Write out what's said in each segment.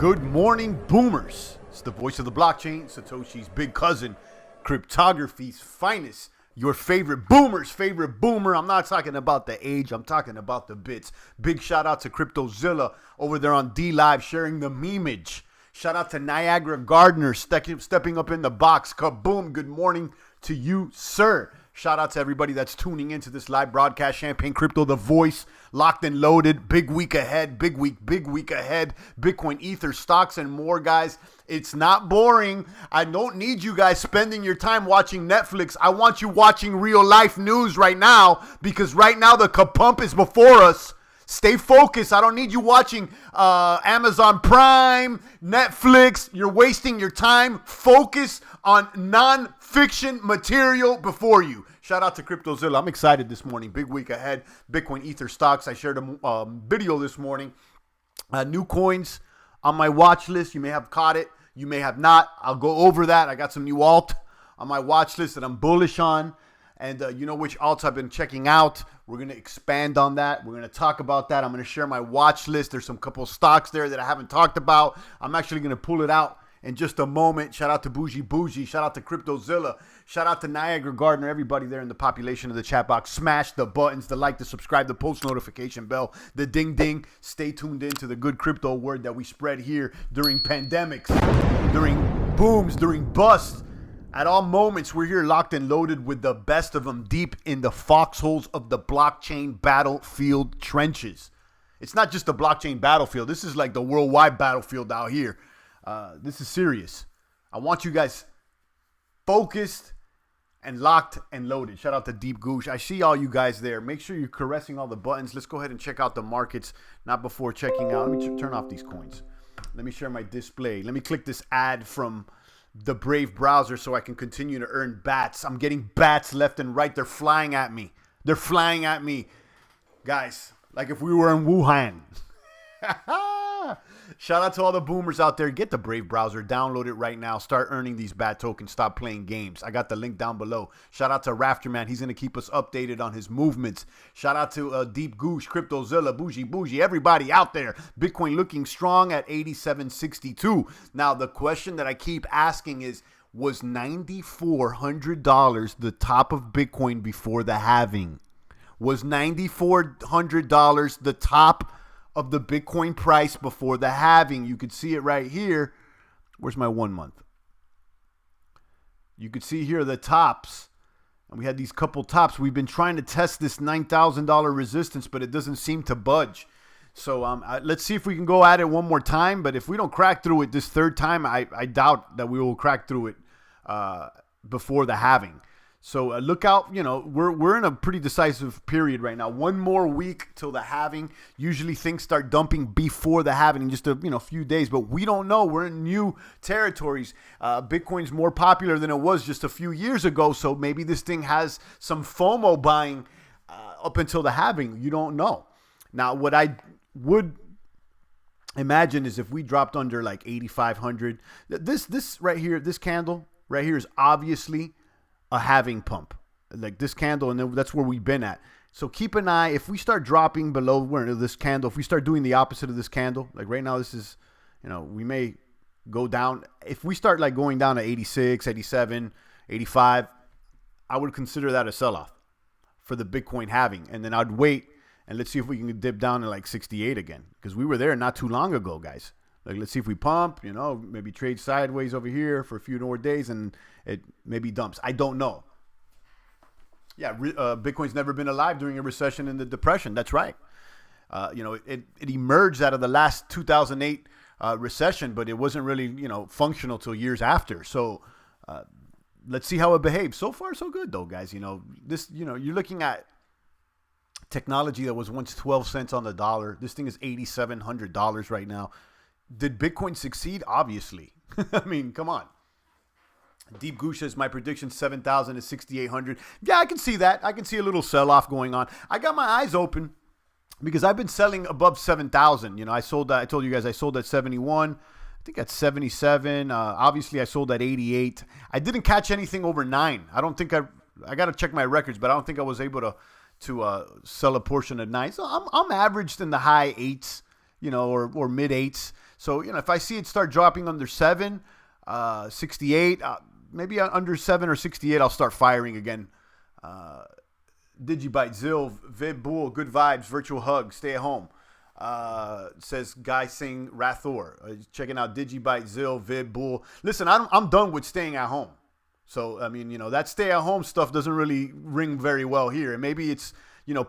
Good morning, boomers. It's the voice of the blockchain, Satoshi's big cousin, cryptography's finest, your favorite boomer's favorite boomer. I'm not talking about the age, I'm talking about the bits. Big shout out to CryptoZilla over there on D Live sharing the memeage. Shout out to Niagara Gardner stepping up in the box. Kaboom, good morning to you, sir. Shout out to everybody that's tuning into this live broadcast. Champagne Crypto, the voice, locked and loaded. Big week ahead, big week ahead. Bitcoin, Ether, stocks, and more, guys. It's not boring. I don't need you guys spending your time watching Netflix. I want you watching real life news right now, because right now the kapump is before us. Stay focused. I don't need you watching Amazon Prime, Netflix. You're wasting your time. Focus on non-fiction material before you. Shout out to CryptoZilla. I'm excited this morning. Big week ahead. Bitcoin, Ether, stocks. I shared a video this morning. New coins on my watch list. You may have caught it. You may have not. I'll go over that. I got some new alt on my watch list that I'm bullish on. And you know which alts I've been checking out. We're going to expand on that. We're going to talk about that. I'm going to share my watch list. There's some couple stocks there that I haven't talked about. I'm actually going to pull it out in just a moment. Shout out to Bougie. Shout out to CryptoZilla. Shout out to Niagara Gardner. Everybody there in the population of the chat box. Smash the buttons, the like, the subscribe, the post notification bell, the ding ding. Stay tuned in to the good crypto word that we spread here during pandemics, during booms, during busts. At all moments, we're here locked and loaded with the best of them deep in the foxholes of the blockchain battlefield trenches. It's not just the blockchain battlefield. This is like the worldwide battlefield out here. This is serious. I want you guys focused and locked and loaded. Shout out to Deep Goosh. I see all you guys there. Make sure you're caressing all the buttons. Let's go ahead and check out the markets. Not before checking out. Let me turn off these coins. Let me share my display. Let me click this ad from the Brave browser so I can continue to earn bats. I'm getting bats left and right. They're flying at me. They're flying at me. Guys, like if we were in Wuhan. Shout out to all the boomers out there. Get the Brave browser. Download it right now. Start earning these bat tokens. Stop playing games. I got the link down below. Shout out to Rafterman. He's going to keep us updated on his movements. Shout out to Deep Goosh, CryptoZilla, Bougie, everybody out there. Bitcoin looking strong at 87.62. Now, the question that I keep asking is, was $9,400 the top of Bitcoin before the halving? Was $9,400 the top of the Bitcoin price before the halving? You could see it right here. Where's my 1 month? You could see here the tops. And we had these couple tops. We've been trying to test this $9,000 resistance, but it doesn't seem to budge. So let's see if we can go at it one more time. But if we don't crack through it this third time, I doubt that we will crack through it before the halving. So look out, you know, we're in a pretty decisive period right now. One more week till the halving. Usually things start dumping before the halving in just a few days, but we don't know. We're in new territories. Bitcoin's more popular than it was just a few years ago, so maybe this thing has some FOMO buying up until the halving. You don't know. Now, what I would imagine is if we dropped under like 8,500, this right here, this candle right here is obviously a halving pump, like this candle, and then that's where we've been at. So keep an eye. If we start dropping below this candle, if we start doing the opposite of this candle, like right now, this is, we may go down. If we start like going down to 86, 87, 85, I would consider that a sell-off for the Bitcoin halving. And then I'd wait and let's see if we can dip down to like 68 again, because we were there not too long ago, guys. Like, let's see if we pump, maybe trade sideways over here for a few more days and it maybe dumps. I don't know. Yeah, Bitcoin's never been alive during a recession and the depression. That's right. It emerged out of the last 2008 recession, but it wasn't really, functional till years after. So let's see how it behaves. So far, so good, though, guys. You're looking at technology that was once 12 cents on the dollar. This thing is $8,700 right now. Did Bitcoin succeed? Obviously. I mean, come on. Deep Goosh says, my prediction 7,000 to 6,800. Yeah, I can see that. I can see a little sell-off going on. I got my eyes open because I've been selling above 7,000. I sold that. I told you guys I sold at 71. I think at 77. Obviously, I sold at 88. I didn't catch anything over 9. I don't think I got to check my records, but I don't think I was able to sell a portion at 9. So I'm averaged in the high 8s, or mid 8s. So, if I see it start dropping under 7, 68, maybe under 7 or 68, I'll start firing again. Digibyte, Zill, Vib, Bull, good vibes, virtual hug, stay at home. Says Guy Singh Rathor. Checking out Digibyte, Zill, Vib, Bull. Listen, I'm done with staying at home. So, I mean, that stay at home stuff doesn't really ring very well here. And maybe it's,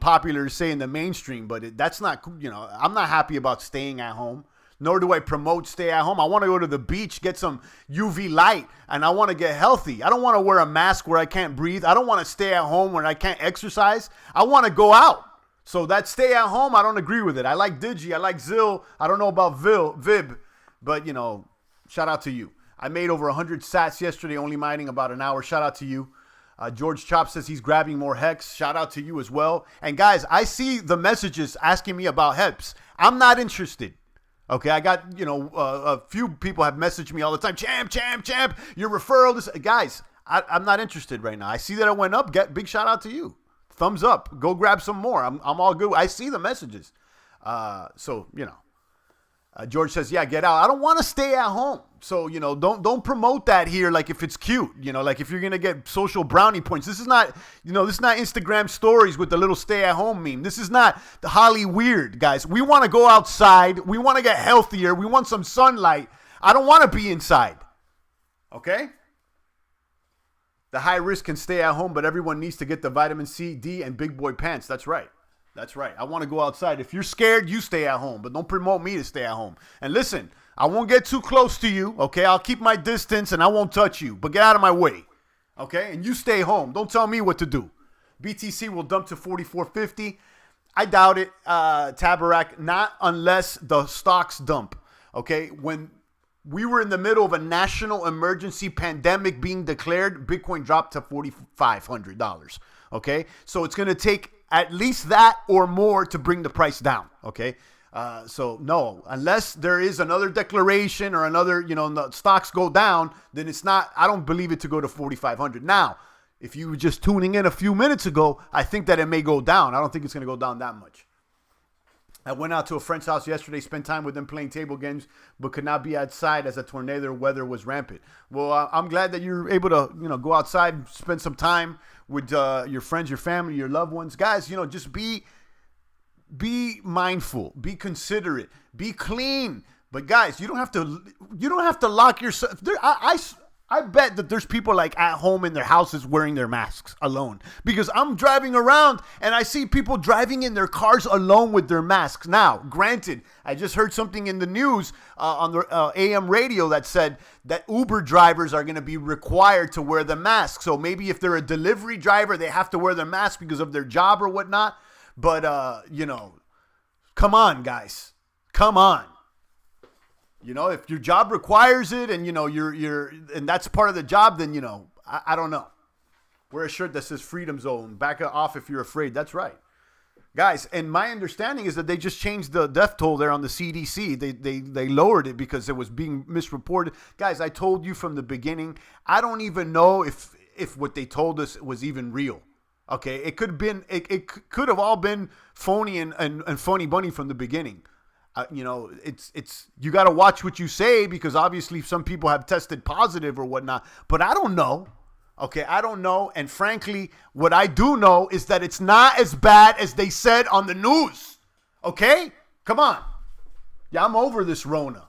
popular to say in the mainstream, but that's not, I'm not happy about staying at home. Nor do I promote stay at home. I want to go to the beach, get some UV light, and I want to get healthy. I don't want to wear a mask where I can't breathe. I don't want to stay at home where I can't exercise. I want to go out. So that stay at home, I don't agree with it. I like Digi. I like Zill. I don't know about Vib, but, shout out to you. I made over 100 sats yesterday, only mining about an hour. Shout out to you. George Chop says he's grabbing more Hex. Shout out to you as well. And, guys, I see the messages asking me about Heps. I'm not interested. Okay, I got, a few people have messaged me all the time. Champ, your referral. This, guys, I'm not interested right now. I see that it went up. Big shout out to you. Thumbs up. Go grab some more. I'm all good. I see the messages. George says, yeah, get out. I don't want to stay at home. So, don't promote that here like if it's cute, like if you're going to get social brownie points. This is not, this is not Instagram stories with the little stay at home meme. This is not the Holly Weird, guys. We want to go outside. We want to get healthier. We want some sunlight. I don't want to be inside. Okay? The high risk can stay at home, but everyone needs to get the vitamin C, D, and big boy pants. That's right. That's right. I want to go outside. If you're scared, you stay at home, but don't promote me to stay at home. And listen, I won't get too close to you, okay? I'll keep my distance and I won't touch you, but get out of my way, okay? And you stay home. Don't tell me what to do. BTC will dump to 44.50. I doubt it, Tabarak, not unless the stocks dump, okay? When we were in the middle of a national emergency pandemic being declared, Bitcoin dropped to $4,500, okay? So it's going to take at least that or more to bring the price down, okay? So, no, unless there is another declaration or another, the stocks go down, then it's not, I don't believe it to go to 4,500. Now, if you were just tuning in a few minutes ago, I think that it may go down. I don't think it's going to go down that much. I went out to a friend's house yesterday, spent time with them playing table games, but could not be outside as a tornado weather was rampant. Well, I'm glad that you're able to, go outside and spend some time with your friends, your family, your loved ones. Guys, just be mindful, be considerate, be clean. But guys, you don't have to lock yourself. I bet that there's people like at home in their houses wearing their masks alone, because I'm driving around and I see people driving in their cars alone with their masks. Now, granted, I just heard something in the news on the AM radio that said that Uber drivers are going to be required to wear the mask. So maybe if they're a delivery driver, they have to wear their mask because of their job or whatnot. But, come on, guys. Come on. If your job requires it and, you're and that's part of the job, then, I don't know. Wear a shirt that says Freedom Zone. Back off if you're afraid. That's right. Guys, and my understanding is that they just changed the death toll there on the CDC. They lowered it because it was being misreported. Guys, I told you from the beginning, I don't even know if what they told us was even real. Okay, it could have been, it could have all been phony and phony bunny from the beginning. It's you got to watch what you say, because obviously some people have tested positive or whatnot, but I don't know. Okay, I don't know. And frankly, what I do know is that it's not as bad as they said on the news. Okay, come on. Yeah, I'm over this Rona.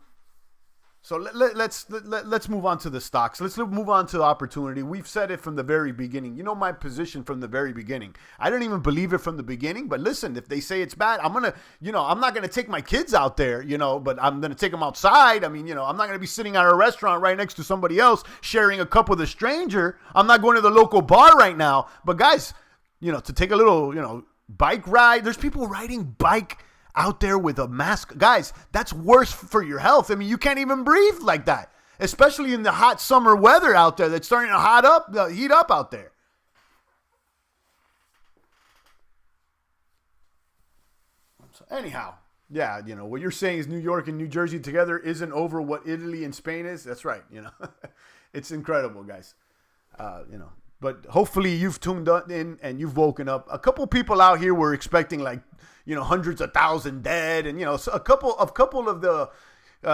So let's move on to the stocks. Let's move on to the opportunity. We've said it from the very beginning. You know my position from the very beginning. I didn't even believe it from the beginning. But listen, if they say it's bad, I'm not gonna take my kids out there, but I'm gonna take them outside. I mean, I'm not gonna be sitting at a restaurant right next to somebody else sharing a cup with a stranger. I'm not going to the local bar right now. But guys, to take a little, bike ride. There's people riding bike out there with a mask. Guys, that's worse for your health. I mean, you can't even breathe like that, especially in the hot summer weather out there that's starting to heat up out there. So anyhow, yeah, what you're saying is New York and New Jersey together isn't over what Italy and Spain is. That's right. It's incredible, guys. But hopefully you've tuned in and you've woken up. A couple people out here were expecting hundreds of thousands dead, and so a couple of the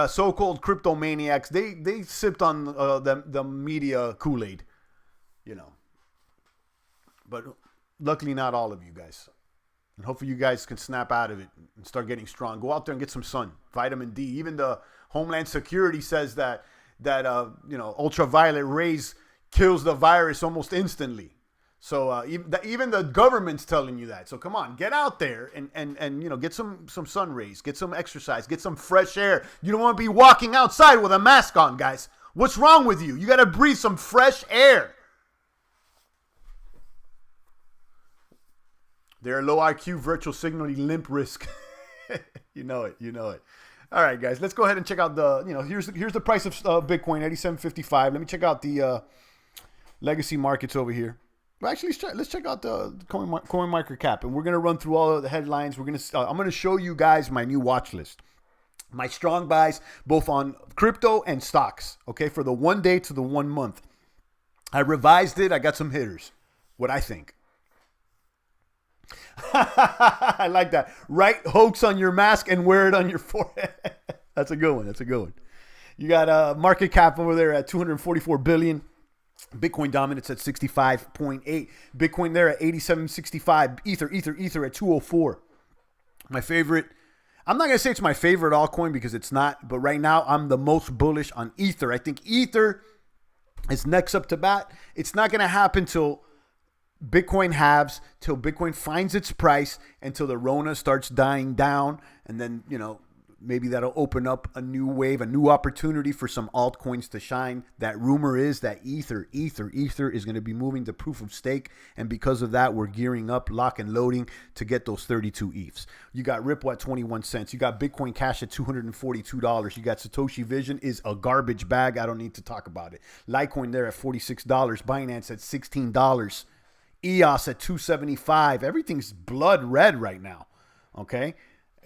so-called crypto maniacs, they sipped on the media Kool-Aid, you know. But luckily, not all of you guys. And hopefully you guys can snap out of it and start getting strong. Go out there and get some sun, vitamin D. Even the Homeland Security says that ultraviolet rays kills the virus almost instantly. So even the government's telling you that. So come on, get out there and get some sun rays, get some exercise, get some fresh air. You don't want to be walking outside with a mask on, guys. What's wrong with you? You got to breathe some fresh air. They're low IQ, virtual signaling, limp risk. You know it. All right, guys, let's go ahead and check out here's the price of Bitcoin, 87.55. Let me check out the legacy markets over here. Well, actually, let's check out the CoinMarketCap, and we're gonna run through all of the headlines. I'm gonna show you guys my new watch list, my strong buys both on crypto and stocks. Okay, for the 1 day to the 1 month. I revised it. I got some hitters. What I think. I like that. Write hoax on your mask and wear it on your forehead. That's a good one. You got a market cap over there at 244 billion. Bitcoin dominance at 65.8. Bitcoin there at 87.65. Ether at 204. My favorite. I'm not going to say it's my favorite altcoin because it's not. But right now, I'm the most bullish on Ether. I think Ether is next up to bat. It's not going to happen till Bitcoin halves, till Bitcoin finds its price, until the Rona starts dying down, and then maybe that'll open up a new wave, a new opportunity for some altcoins to shine. That rumor is that Ether is going to be moving to proof of stake, and because of that, we're gearing up, lock and loading to get those 32 ETHs. You got Ripple at 21 cents. You got Bitcoin Cash at $242. You got Satoshi Vision is a garbage bag. I don't need to talk about it. Litecoin there at $46. Binance at $16. EOS at 275. Everything's blood red right now. Okay.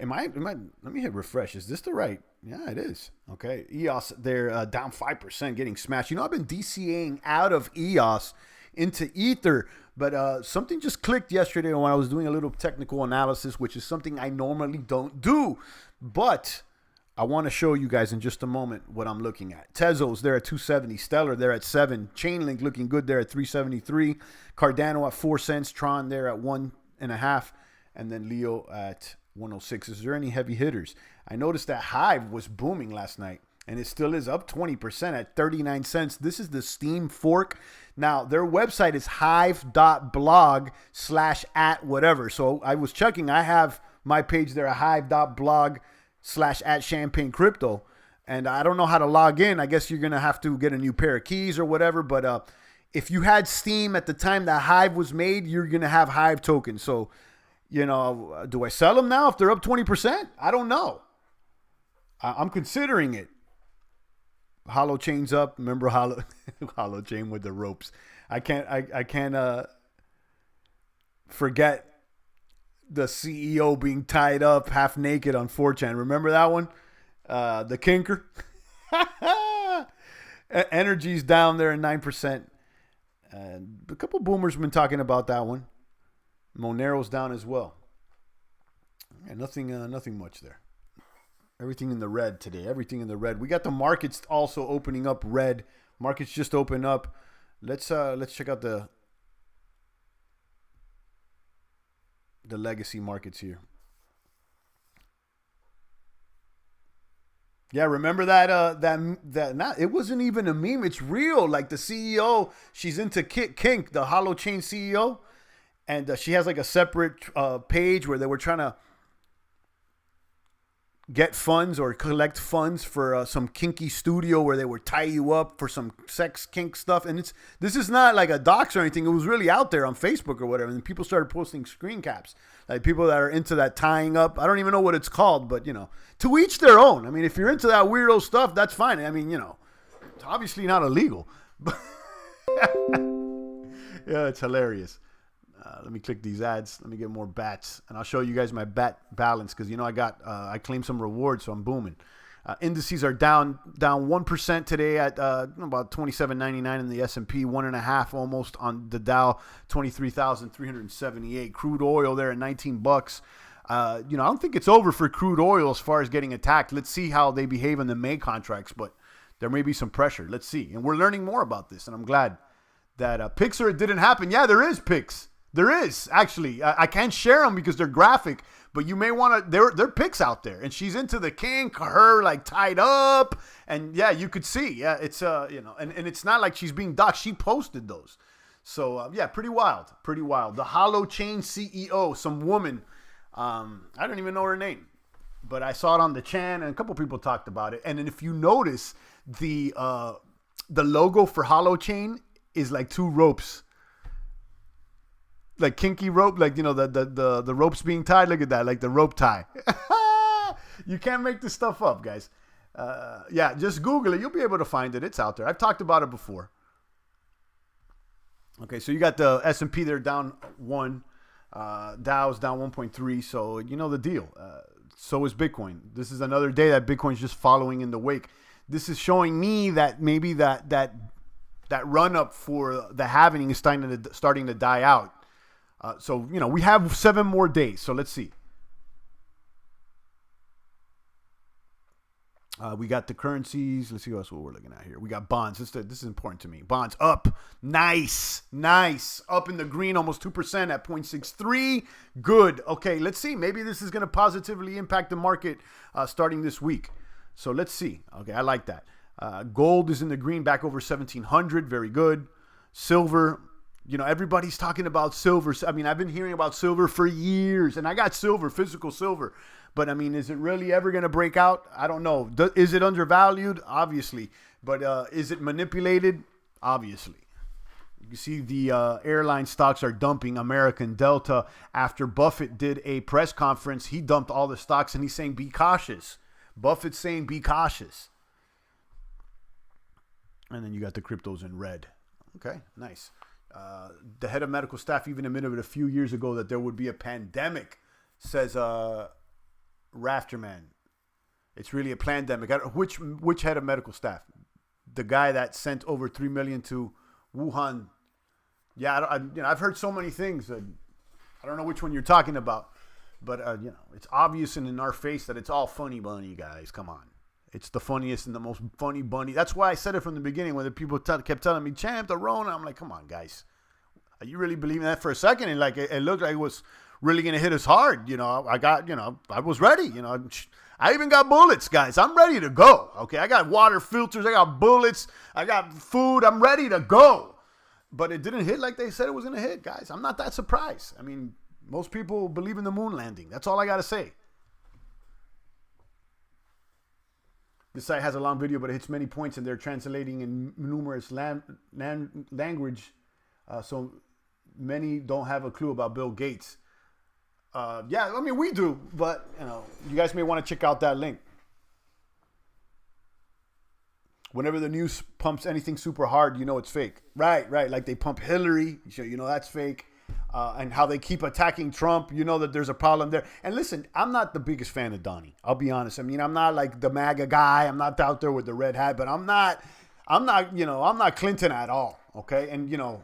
Let me hit refresh. Is this the right? Yeah, it is. Okay. EOS, they're down 5%, getting smashed. I've been DCAing out of EOS into Ether, but something just clicked yesterday when I was doing a little technical analysis, which is something I normally don't do. But I want to show you guys in just a moment what I'm looking at. Tezos, they're at 270. Stellar, they're at 7. Chainlink looking good there at 373. Cardano at 4 cents. Tron there at 1.5. And then Leo at 106. Is there any heavy hitters? I noticed that Hive was booming last night, and it still is up 20% at 39 cents. This is the Steam fork. Now, their website is hive.blog/@whatever. So I was checking. I have my page there at hive.blog/@Champagne Crypto. And I don't know how to log in. I guess you're going to have to get a new pair of keys or whatever. But if you had Steam at the time that Hive was made, you're going to have Hive tokens. So, do I sell them now if they're up 20%? I don't know. I'm considering it. Holochain's up. Remember Holochain with the ropes. I can't forget the CEO being tied up half naked on 4chan. Remember that one? The Kinker. Energy's down there at 9%. And a couple boomers have been talking about that one. Monero's down as well. And nothing much there. Everything in the red today. Everything in the red. We got the markets also opening up red. Markets just open up. Let's check out the legacy markets here. Yeah, remember that it wasn't even a meme. It's real. Like the CEO, she's into kink, the Holochain CEO, and she has like a separate page where they were trying to get funds or collect funds for some kinky studio where they would tie you up for some sex kink stuff. And this is not like a dox or anything. It was really out there on Facebook or whatever. And people started posting screen caps, like people that are into that tying up. I don't even know what it's called, but to each their own. I mean, if you're into that weirdo stuff, that's fine. I mean, it's obviously not illegal, but yeah, it's hilarious. Let me click these ads. Let me get more bats, and I'll show you guys my bat balance because I claimed some rewards, so I'm booming. Indices are down 1% today at about 27.99 in the S&P, 1.5 almost on the Dow, 23,378. Crude oil there at $19. I don't think it's over for crude oil as far as getting attacked. Let's see how they behave in the May contracts, but there may be some pressure. Let's see. And we're learning more about this, and I'm glad that picks or it didn't happen. Yeah, there is picks. There is, actually. I can't share them because they're graphic, but you may want to, there are pics out there. And she's into the kink, her like tied up. And yeah, you could see. Yeah, it's, and it's not like she's being doxxed. She posted those. So, yeah, pretty wild. Pretty wild. The Hollow Chain CEO, some woman, I don't even know her name, but I saw it on the Chan and a couple people talked about it. And then if you notice, the logo for Hollow Chain is like two ropes. Like kinky rope, like, the ropes being tied. Look at that, like the rope tie. You can't make this stuff up, guys. Yeah, just Google it. You'll be able to find it. It's out there. I've talked about it before. Okay, so you got the S&P there down 1. Dow's down 1.3. So you know the deal. So is Bitcoin. This is another day that Bitcoin's just following in the wake. This is showing me that maybe that run up for the halving is starting to die out. So, we have 7 more days. So let's see. We got the currencies. Let's see what we're looking at here. We got bonds. This is important to me. Bonds up. Nice. Up in the green, almost 2% at 0.63. Good. Okay, let's see. Maybe this is going to positively impact the market starting this week. So let's see. Okay, I like that. Gold is in the green, back over 1,700. Very good. Silver. Everybody's talking about silver. I mean, I've been hearing about silver for years, and I got silver, physical silver. But, I mean, is it really ever going to break out? I don't know. Is it undervalued? Obviously. But is it manipulated? Obviously. You see the airline stocks are dumping. American, Delta. After Buffett did a press conference, he dumped all the stocks, and he's saying, be cautious. Buffett's saying, be cautious. And then you got the cryptos in red. Okay, nice. The head of medical staff even admitted a few years ago that there would be a pandemic, says Rafterman. It's really a pandemic. Which head of medical staff? The guy that sent over 3 million to Wuhan. Yeah, I've heard so many things. I don't know which one you're talking about, but it's obvious and in our face that it's all funny bunny, guys. Come on. It's the funniest and the most funny bunny. That's why I said it from the beginning when the people kept telling me, champ, the Rona. I'm like, come on, guys. Are you really believing that for a second? And it looked like it was really going to hit us hard. I was ready. I even got bullets, guys. I'm ready to go. Okay, I got water filters. I got bullets. I got food. I'm ready to go. But it didn't hit like they said it was going to hit, guys. I'm not that surprised. I mean, most people believe in the moon landing. That's all I got to say. This site has a long video, but it hits many points, and they're translating in numerous language. So many don't have a clue about Bill Gates. Yeah, I mean, we do, but, you guys may want to check out that link. Whenever the news pumps anything super hard, it's fake. Right. Like they pump Hillary, that's fake. And how they keep attacking Trump, that there's a problem there. And listen, I'm not the biggest fan of Donnie. I'll be honest. I mean, I'm not like the MAGA guy. I'm not out there with the red hat, but I'm not Clinton at all. Okay. And,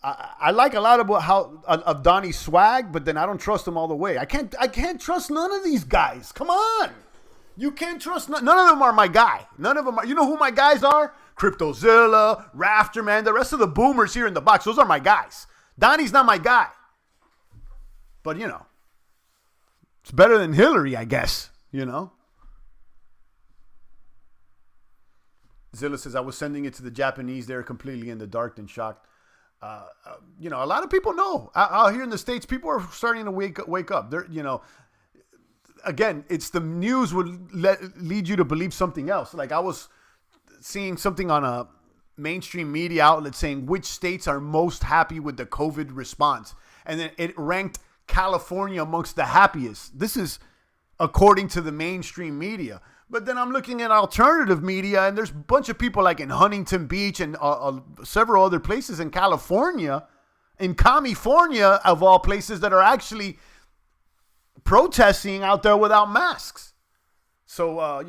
I like a lot of Donnie's swag, but then I don't trust him all the way. I can't trust none of these guys. Come on. You can't trust none of them are my guy. None of them are. You know who my guys are? Cryptozilla, Rafterman, the rest of the boomers here in the box. Those are my guys. Donnie's not my guy. But, it's better than Hillary, I guess, Zilla says, I was sending it to the Japanese. They're completely in the dark and shocked. A lot of people know. Out here in the States, people are starting to wake up. They're, again, it's the news would lead you to believe something else. Like I was seeing something on a mainstream media outlet saying which states are most happy with the COVID response. And then it ranked California amongst the happiest. This is according to the mainstream media. But then I'm looking at alternative media, and there's a bunch of people like in Huntington Beach and several other places in California, of all places, that are actually protesting out there without masks. So,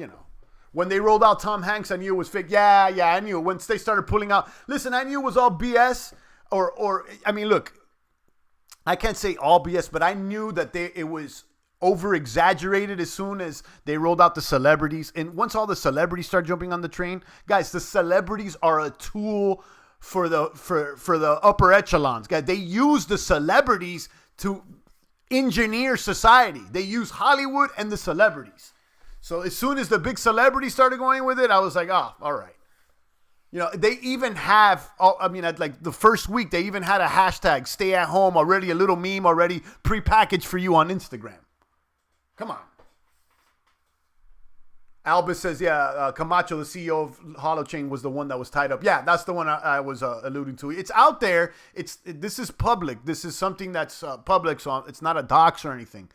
when they rolled out Tom Hanks, I knew it was fake. Yeah, I knew. Once they started pulling out, listen, I knew it was all BS. Or I mean, look, I can't say all BS, but I knew that it was over exaggerated as soon as they rolled out the celebrities. And once all the celebrities start jumping on the train, guys, the celebrities are a tool for the upper echelons. Guys, they use the celebrities to engineer society. They use Hollywood and the celebrities. So as soon as the big celebrities started going with it, I was like, oh, all right. You know, they even have, at like the first week, they even had a hashtag, stay at home, already a little meme already prepackaged for you on Instagram. Come on. Albus says, Camacho, the CEO of Holochain, was the one that was tied up. Yeah, that's the one I was alluding to. It's out there. This is public. This is something that's public, so it's not a dox or anything.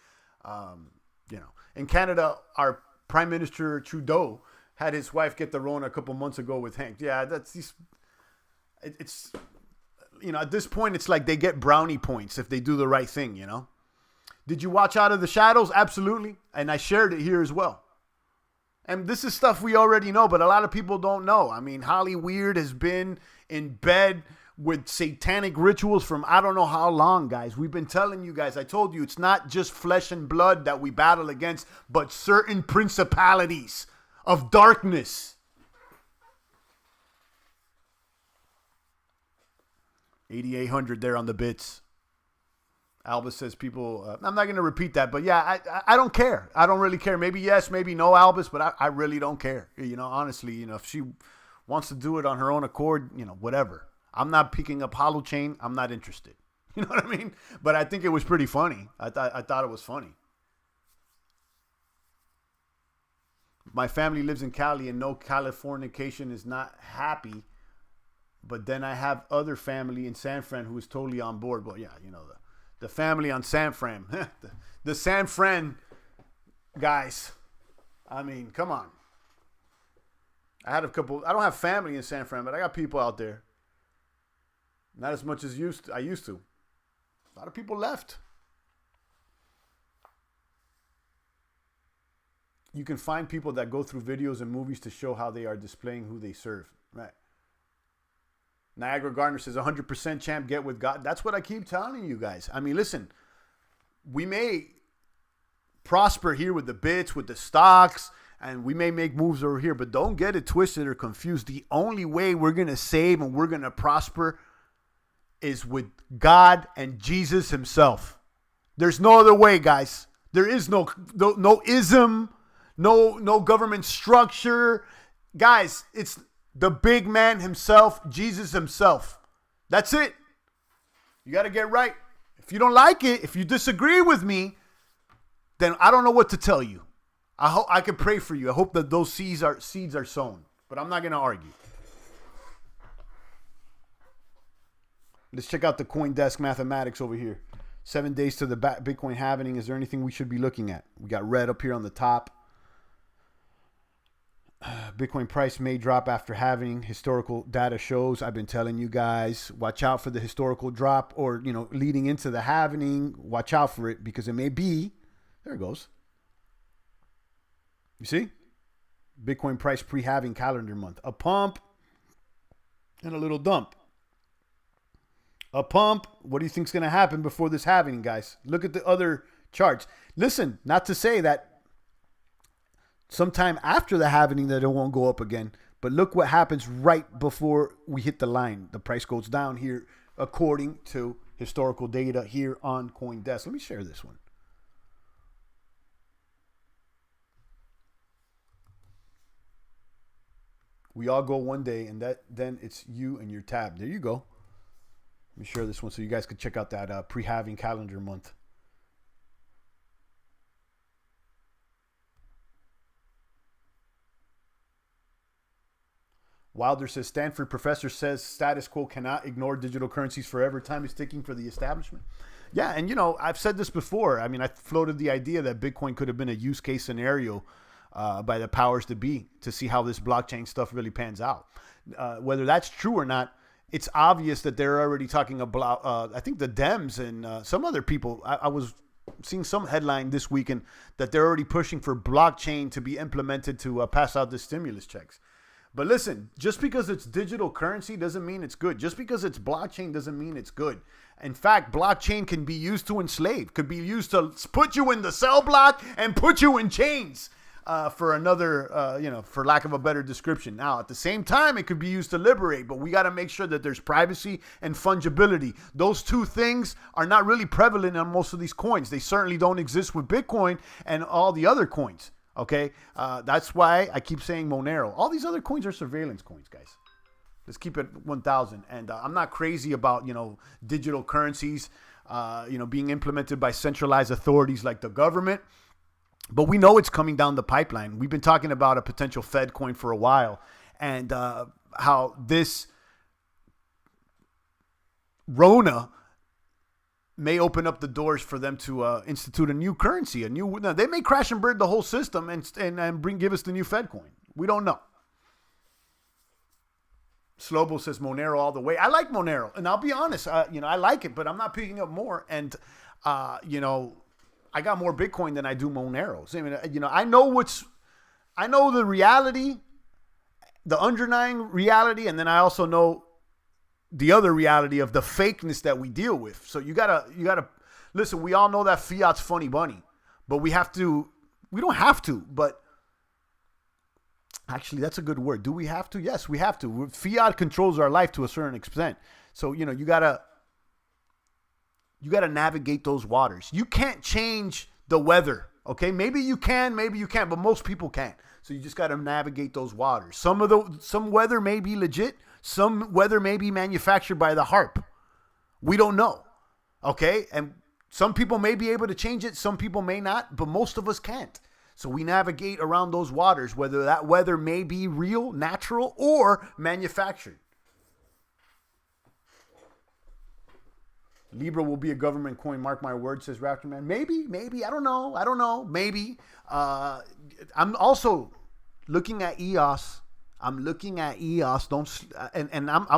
In Canada, our Prime Minister Trudeau had his wife get the Rona a couple months ago with Hank. Yeah, it's at this point, it's like they get brownie points if they do the right thing, you know? Did you watch Out of the Shadows? Absolutely. And I shared it here as well. And this is stuff we already know, but a lot of people don't know. I mean, Holly Weird has been in bed with satanic rituals from I don't know how long, guys. We've been telling you guys. I told you it's not just flesh and blood that we battle against, but certain principalities of darkness. 8,800 there on the bits. Albus says people, I'm not going to repeat that, but yeah, I don't care. I don't really care. Maybe yes, maybe no, Albus, but I really don't care. You know, honestly, if she wants to do it on her own accord, whatever. I'm not picking up Holochain. I'm not interested. You know what I mean? But I think it was pretty funny. I thought it was funny. My family lives in Cali and no Californication is not happy. But then I have other family in San Fran who is totally on board. Well, yeah, the family on San Fran. The San Fran guys. I mean, come on. I don't have family in San Fran, but I got people out there. Not as much as I used to. A lot of people left. You can find people that go through videos and movies to show how they are displaying who they serve. Right. Niagara Gardner says 100% champ, get with God. That's what I keep telling you guys. I mean, listen, we may prosper here with the bits, with the stocks, and we may make moves over here, but don't get it twisted or confused. The only way we're going to save and we're going to prosper is with God and Jesus himself. There's no other way, guys. There is no ism, no government structure. Guys, it's the big man himself, Jesus himself. That's it. You got to get right. If you don't like it, if you disagree with me, then I don't know what to tell you. I hope I can pray for you. I hope that those seeds are sown, but I'm not going to argue. Let's check out the CoinDesk mathematics over here. 7 days to the Bitcoin halving. Is there anything we should be looking at? We got red up here on the top. Bitcoin price may drop after halving. Historical data shows. I've been telling you guys, watch out for the historical drop or, leading into the halving. Watch out for it because it may be. There it goes. You see? Bitcoin price pre-halving calendar month. A pump and a little dump. A pump. What do you think is going to happen before this halving, guys? Look at the other charts. Listen, not to say that sometime after the halving that it won't go up again, but look what happens right before we hit the line. The price goes down here according to historical data here on CoinDesk. Let me share this one. We all go one day, and then it's you and your tab. There you go. Let me share this one so you guys can check out that pre-halving calendar month. Wilder says, Stanford professor says status quo cannot ignore digital currencies forever. Time is ticking for the establishment. Yeah, and I've said this before. I mean, I floated the idea that Bitcoin could have been a use case scenario by the powers to be to see how this blockchain stuff really pans out. Whether that's true or not, it's obvious that they're already talking about, I think the Dems and some other people. I was seeing some headline this weekend that they're already pushing for blockchain to be implemented to pass out the stimulus checks. But listen, just because it's digital currency doesn't mean it's good. Just because it's blockchain doesn't mean it's good. In fact, blockchain can be used to enslave, could be used to put you in the cell block and put you in chains. For another, for lack of a better description. Now, at the same time, it could be used to liberate, but we got to make sure that there's privacy and fungibility. Those two things are not really prevalent on most of these coins. They certainly don't exist with Bitcoin and all the other coins. Okay, that's why I keep saying Monero. All these other coins are surveillance coins, guys. Let's keep it 1,000. And I'm not crazy about digital currencies, being implemented by centralized authorities like the government. But we know it's coming down the pipeline. We've been talking about a potential Fed coin for a while, and how this Rona may open up the doors for them to institute a new currency, they may crash and burn the whole system and give us the new Fed coin. We don't know. Slobo says Monero all the way. I like Monero, and I'll be honest, I like it, but I'm not picking up more. And I got more Bitcoin than I do Moneros. I mean, I know the reality, the underlying reality, and then I also know the other reality of the fakeness that we deal with. So you gotta listen. We all know that fiat's funny bunny, but we don't have to, but actually that's a good word. Do we have to? Yes, we have to. Fiat controls our life to a certain extent. So, you gotta navigate those waters. You can't change the weather, okay? Maybe you can, but most people can't. So you just got to navigate those waters. Some weather may be legit. Some weather may be manufactured by the HARP. We don't know, okay? And some people may be able to change it. Some people may not, but most of us can't. So we navigate around those waters, whether that weather may be real, natural, or manufactured. Libra will be a government coin, mark my words, says Raptorman. Maybe. I don't know. Maybe. I'm also looking at EOS. I'm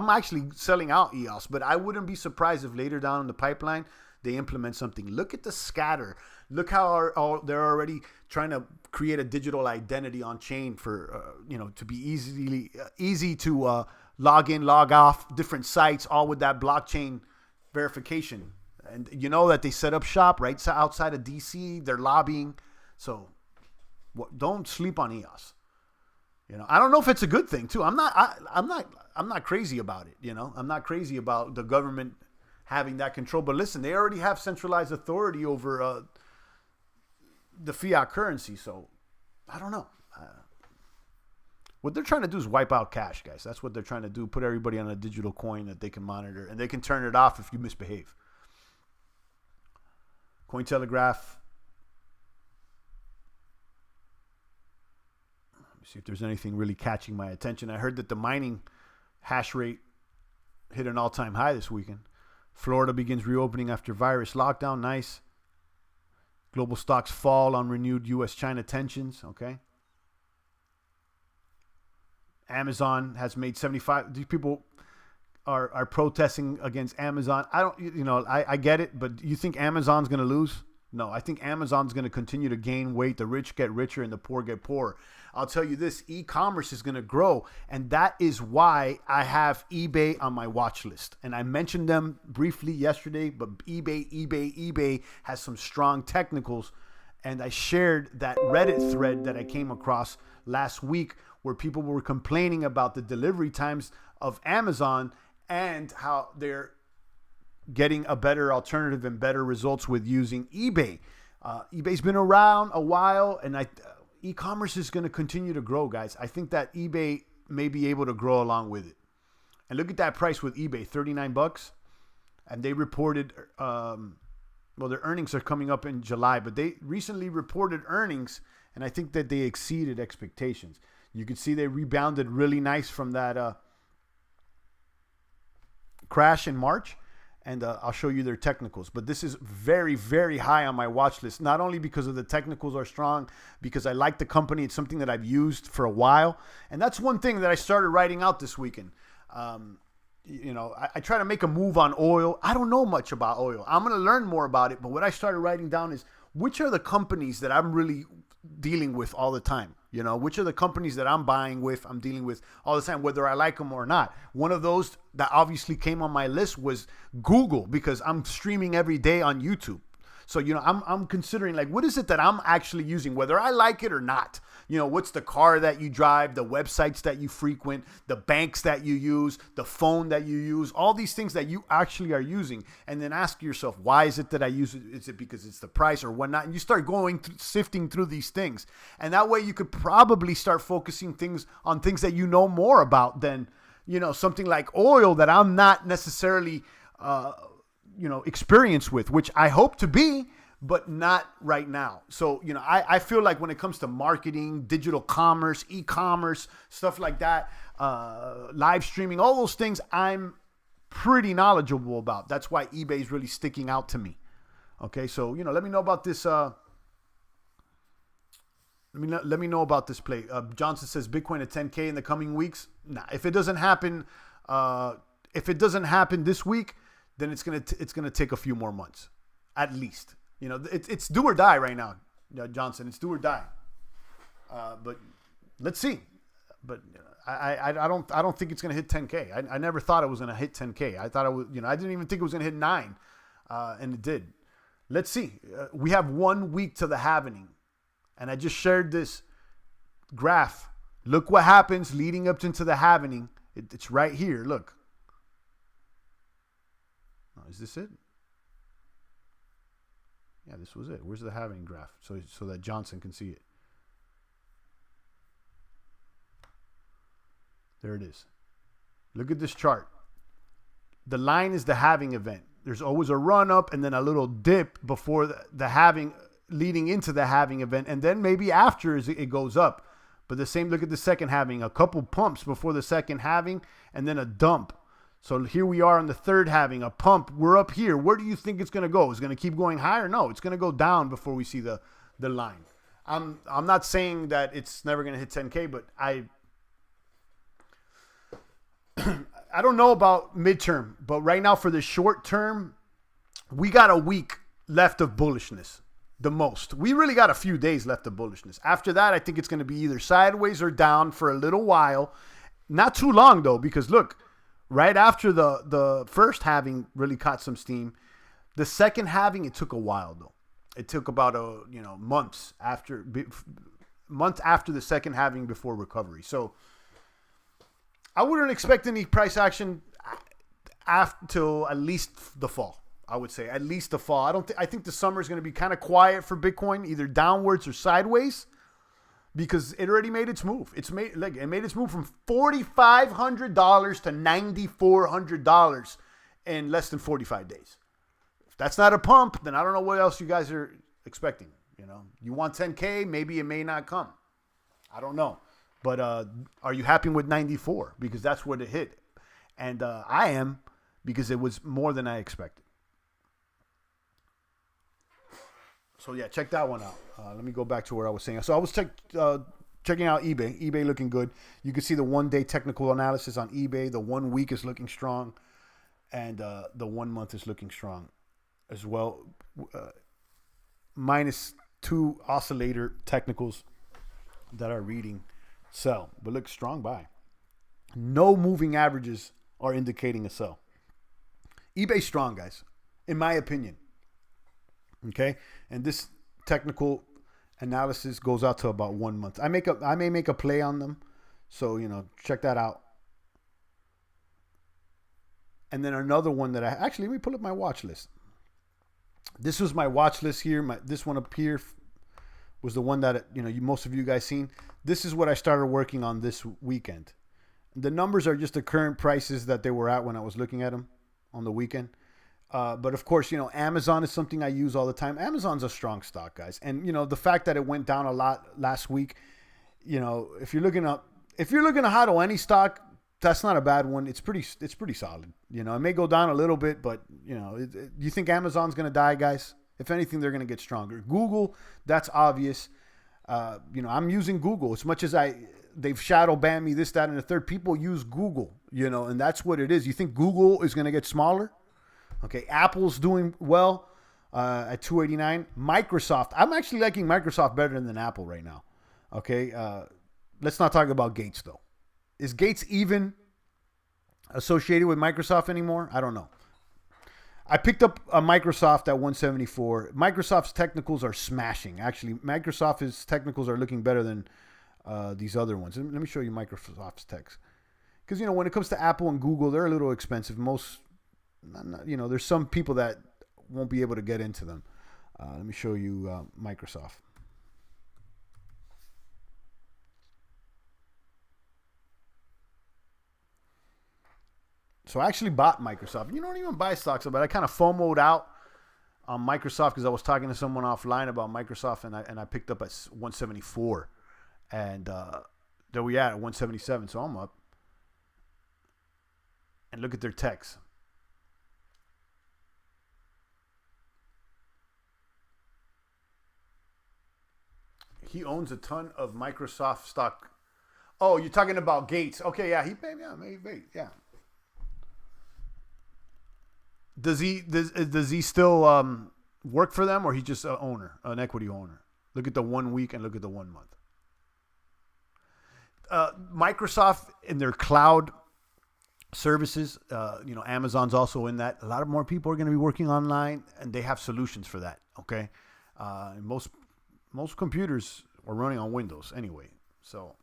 actually selling out EOS, but I wouldn't be surprised if later down in the pipeline they implement something. Look at the scatter. Look how they're already trying to create a digital identity on chain for to be easy to log in, log off, different sites, all with that blockchain verification. And that they set up shop right outside of DC. They're lobbying. So don't sleep on EOS. I don't know if it's a good thing too. I'm not crazy about it. I'm not crazy about the government having that control. But listen, they already have centralized authority over the fiat currency. So I don't know. What they're trying to do is wipe out cash, guys. That's what they're trying to do. Put everybody on a digital coin that they can monitor, and they can turn it off if you misbehave. Cointelegraph. Let me see if there's anything really catching my attention. I heard that the mining hash rate hit an all-time high this weekend. Florida begins reopening after virus lockdown. Nice. Global stocks fall on renewed U.S.-China tensions. Okay. Amazon has made 75. These people are protesting against Amazon. I get it, but you think Amazon's going to lose? No, I think Amazon's going to continue to gain weight. The rich get richer and the poor get poorer. I'll tell you this, e-commerce is going to grow, and that is why I have eBay on my watch list. And I mentioned them briefly yesterday, but eBay has some strong technicals, and I shared that Reddit thread that I came across last week where people were complaining about the delivery times of Amazon and how they're getting a better alternative and better results with using eBay. eBay's been around a while, and e-commerce is going to continue to grow, guys. I think that eBay may be able to grow along with it. And look at that price with eBay, $39. And they reported, their earnings are coming up in July, but they recently reported earnings, and I think that they exceeded expectations. You can see they rebounded really nice from that crash in March. And I'll show you their technicals. But this is very, very high on my watch list, not only because of the technicals are strong, because I like the company. It's something that I've used for a while. And that's one thing that I started writing out this weekend. I try to make a move on oil. I don't know much about oil. I'm going to learn more about it. But what I started writing down is which are the companies that I'm really dealing with all the time. You know, which are the companies that I'm buying with, I'm dealing with all the time, whether I like them or not. One of those that obviously came on my list was Google, because I'm streaming every day on YouTube. So, you know, I'm considering, like, what is it that I'm actually using, whether I like it or not? You know, what's the car that you drive, the websites that you frequent, the banks that you use, the phone that you use, all these things that you actually are using. And then ask yourself, why is it that I use it? Is it because it's the price or whatnot? And you start sifting through these things. And that way you could probably start focusing on things that you know more about than, you know, something like oil that I'm not necessarily experienced with, which I hope to be, but not right now. So, you know, I feel like when it comes to marketing, digital commerce, e-commerce, stuff like that, live streaming, all those things, I'm pretty knowledgeable about. That's why eBay is really sticking out to me. Okay, so, you know, let me know about this. Let me know about this play. Johnson says Bitcoin at 10K in the coming weeks. Nah, if it doesn't happen this week, then it's gonna take a few more months, at least. You know, it's do or die right now, Johnson. It's do or die. But let's see. But I don't think it's gonna hit 10K. I never thought it was gonna hit 10K. I thought it was, you know, I didn't even think it was gonna hit 9, and it did. Let's see. We have 1 week to the halvening, and I just shared this graph. Look what happens leading up into the halvening. It's right here. Look. Is this it? Yeah, this was it. Where's the halving graph? So that Johnson can see it. There it is. Look at this chart. The line is the halving event. There's always a run up and then a little dip before the halving, leading into the halving event, and then maybe after it goes up. But the same, look at the second halving, a couple pumps before the second halving, and then a dump. So here we are on the third halving, a pump. We're up here. Where do you think it's going to go? Is it going to keep going higher? No, it's going to go down before we see the line. I'm not saying that it's never going to hit 10K, but I don't know about midterm, but right now for the short term, we got a week left of bullishness, the most. We really got a few days left of bullishness. After that, I think it's going to be either sideways or down for a little while. Not too long, though, because look, right after the first halving really caught some steam, the second halving, it took a while, though. It took about months after the second halving before recovery. So I wouldn't expect any price action till at least the fall. I would say at least the fall. I think the summer is going to be kind of quiet for Bitcoin, either downwards or sideways, because it already made its move. It made its move from $4,500 to $9,400 in less than 45 days. If that's not a pump, then I don't know what else you guys are expecting. You know, you want 10K, maybe it may not come. I don't know. But are you happy with 94? Because that's what it hit. And I am, because it was more than I expected. So, yeah, check that one out. Let me go back to where I was saying. So I was checking out eBay. eBay looking good. You can see the one-day technical analysis on eBay. The 1 week is looking strong. And the 1 month is looking strong as well. -2 oscillator technicals that are reading sell. But look, strong buy. No moving averages are indicating a sell. eBay's strong, guys, in my opinion. Okay, and this technical analysis goes out to about 1 month. I may make a play on them, so check that out. And then another one that let me pull up my watch list. This was my watch list here. This one up here was the one that most of you guys seen. This is what I started working on this weekend. The numbers are just the current prices that they were at when I was looking at them on the weekend. But of course, Amazon is something I use all the time. Amazon's a strong stock, guys. And, the fact that it went down a lot last week, if you're looking to hodl any stock, that's not a bad one. It's pretty solid. It may go down a little bit, but, you think Amazon's going to die, guys? If anything, they're going to get stronger. Google, that's obvious. I'm using Google as much as they've shadow banned me, this, that, and the third. People use Google, and that's what it is. You think Google is going to get smaller? Okay, Apple's doing well at 289. Microsoft, I'm actually liking Microsoft better than Apple right now. Okay, let's not talk about Gates though. Is Gates even associated with Microsoft anymore? I don't know. I picked up a Microsoft at 174. Microsoft's technicals are smashing. Actually, Microsoft's technicals are looking better than these other ones. Let me show you Microsoft's techs. Because, you know, when it comes to Apple and Google, they're a little expensive. Most, you know, there's some people that won't be able to get into them. Let me show you Microsoft. So I actually bought Microsoft. You don't even buy stocks, but I kind of FOMO'd out on Microsoft because I was talking to someone offline about Microsoft, and I picked up at 174, and there we at 177. So I'm up. And look at their techs. He owns a ton of Microsoft stock. Oh, you're talking about Gates? Okay, yeah, yeah. Does he still work for them, or he's just an owner, an equity owner? Look at the 1 week and look at the 1 month. Microsoft in their cloud services, you know, Amazon's also in that. A lot of more people are going to be working online, and they have solutions for that. Okay, most computers are running on Windows anyway. So,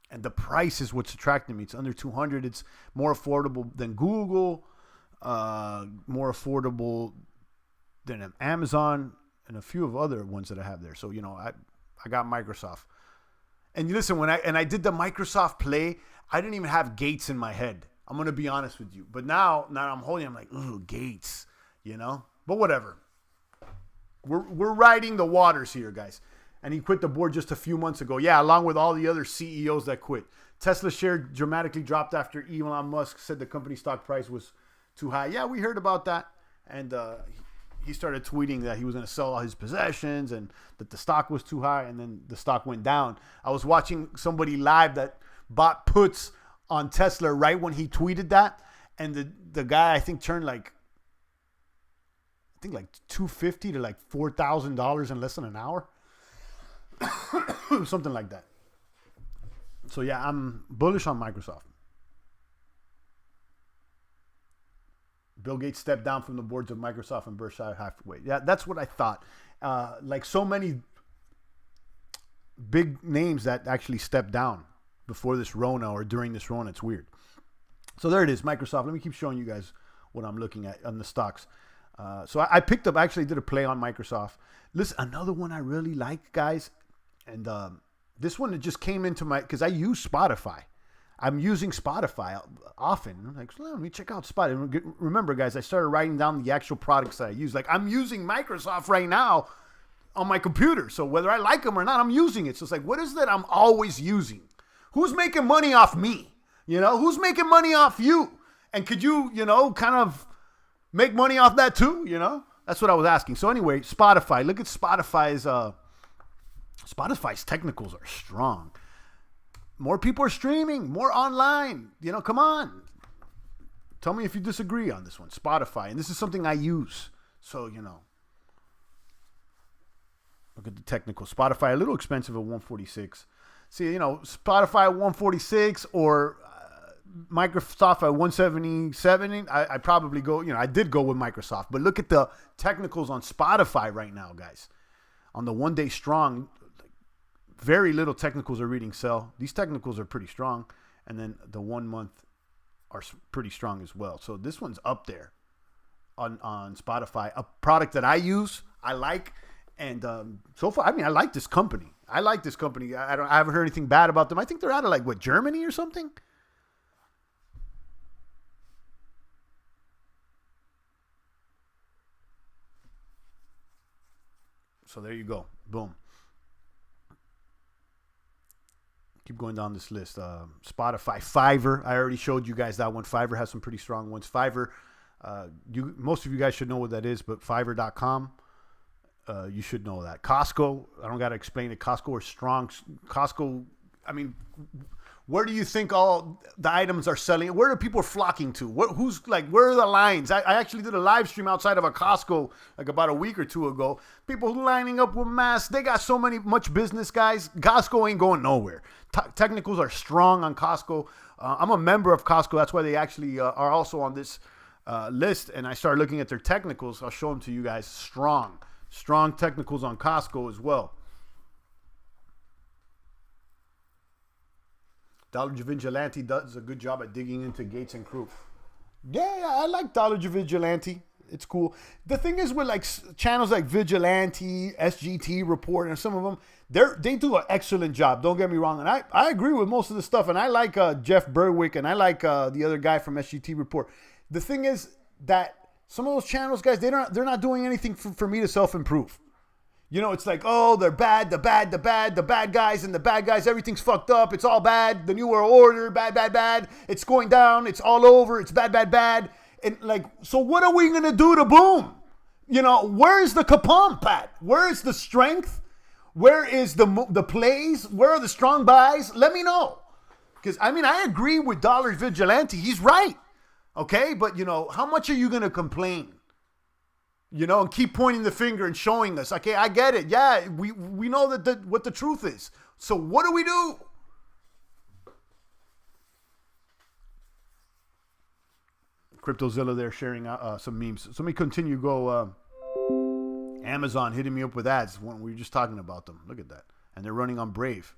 and the price is what's attracting me. It's under $200. It's more affordable than Google. More affordable than Amazon and a few of other ones that I have there. So, you know, I got Microsoft. And you listen, when I did the Microsoft play, I didn't even have Gates in my head. I'm going to be honest with you. But now I'm holding, I'm like, ooh, Gates, you know? But whatever. We're riding the waters here, guys. And he quit the board just a few months ago. Yeah, along with all the other CEOs that quit. Tesla share dramatically dropped after Elon Musk said the company stock price was too high. Yeah, we heard about that. And he started tweeting that he was going to sell all his possessions and that the stock was too high, and then the stock went down. I was watching somebody live that bought puts on Tesla right when he tweeted that, and the guy I think turned like $250 to like $4,000 in less than an hour. Something like that. So yeah, I'm bullish on Microsoft. Bill Gates stepped down from the boards of Microsoft and Berkshire Hathaway. Yeah, that's what I thought. Like so many big names that actually stepped down before this Rona or during this Rona. It's weird. So there it is, Microsoft. Let me keep showing you guys what I'm looking at on the stocks. So I picked up, actually did a play on Microsoft. Listen, another one I really like, guys. And this one that just came into my, because I use Spotify. I'm using Spotify often. I'm like, let me check out Spotify. Remember, guys, I started writing down the actual products that I use. Like, I'm using Microsoft right now on my computer. So whether I like them or not, I'm using it. So it's like, what is that I'm always using? Who's making money off me? You know, who's making money off you? And could you, you know, kind of make money off that too? You know, that's what I was asking. So anyway, Spotify. Look at Spotify's technicals are strong. More people are streaming, more online. You know, come on. Tell me if you disagree on this one. Spotify. And this is something I use. So, you know. Look at the technical. Spotify, a little expensive at 146. See, you know, Spotify at 146 or Microsoft at 177. I probably go, you know, I did go with Microsoft. But look at the technicals on Spotify right now, guys. On the 1 day strong, very little technicals are reading sell. These technicals are pretty strong. And then the 1 month are pretty strong as well. So this one's up there on Spotify. A product that I use, I like. And so far, I mean, I like this company. I haven't heard anything bad about them. I think they're out of like, what, Germany or something? So there you go. Boom. Keep going down this list. Spotify, Fiverr. I already showed you guys that one. Fiverr has some pretty strong ones. Fiverr, most of you guys should know what that is, but Fiverr.com, you should know that. Costco, I don't got to explain it. Costco are strong. Costco, I mean, Where do you think all the items are selling? Where are people flocking to? Where are the lines? I actually did a live stream outside of a Costco like about a week or two ago. People lining up with masks. They got much business, guys. Costco ain't going nowhere. Technicals are strong on Costco. I'm a member of Costco. That's why they actually are also on this list. And I started looking at their technicals. I'll show them to you guys. Strong technicals on Costco as well. Dollar Vigilante does a good job at digging into Gates and Crew. Yeah, I like Dollar Vigilante. It's cool. The thing is with like channels like Vigilante, SGT Report, and some of them, they do an excellent job. Don't get me wrong. And I agree with most of the stuff. And I like Jeff Berwick, and I like the other guy from SGT Report. The thing is that some of those channels, guys, they're not doing anything for me to self-improve. You know, it's like, oh, they're bad, the bad guys, and the bad guys, everything's fucked up. It's all bad. The New World Order, bad. It's going down. It's all over. It's bad. And like, so what are we going to do to boom? You know, where's the kapump, Pat? Where is the strength? Where is the plays? Where are the strong buys? Let me know. Because, I mean, I agree with Dollar Vigilante. He's right. Okay? But, you know, how much are you going to complain? You know, and keep pointing the finger and showing us. Okay, I get it. Yeah, we know what the truth is. So what do we do? CryptoZilla there sharing some memes. So let me continue. Go Amazon hitting me up with ads when we were just talking about them. Look at that. And they're running on Brave.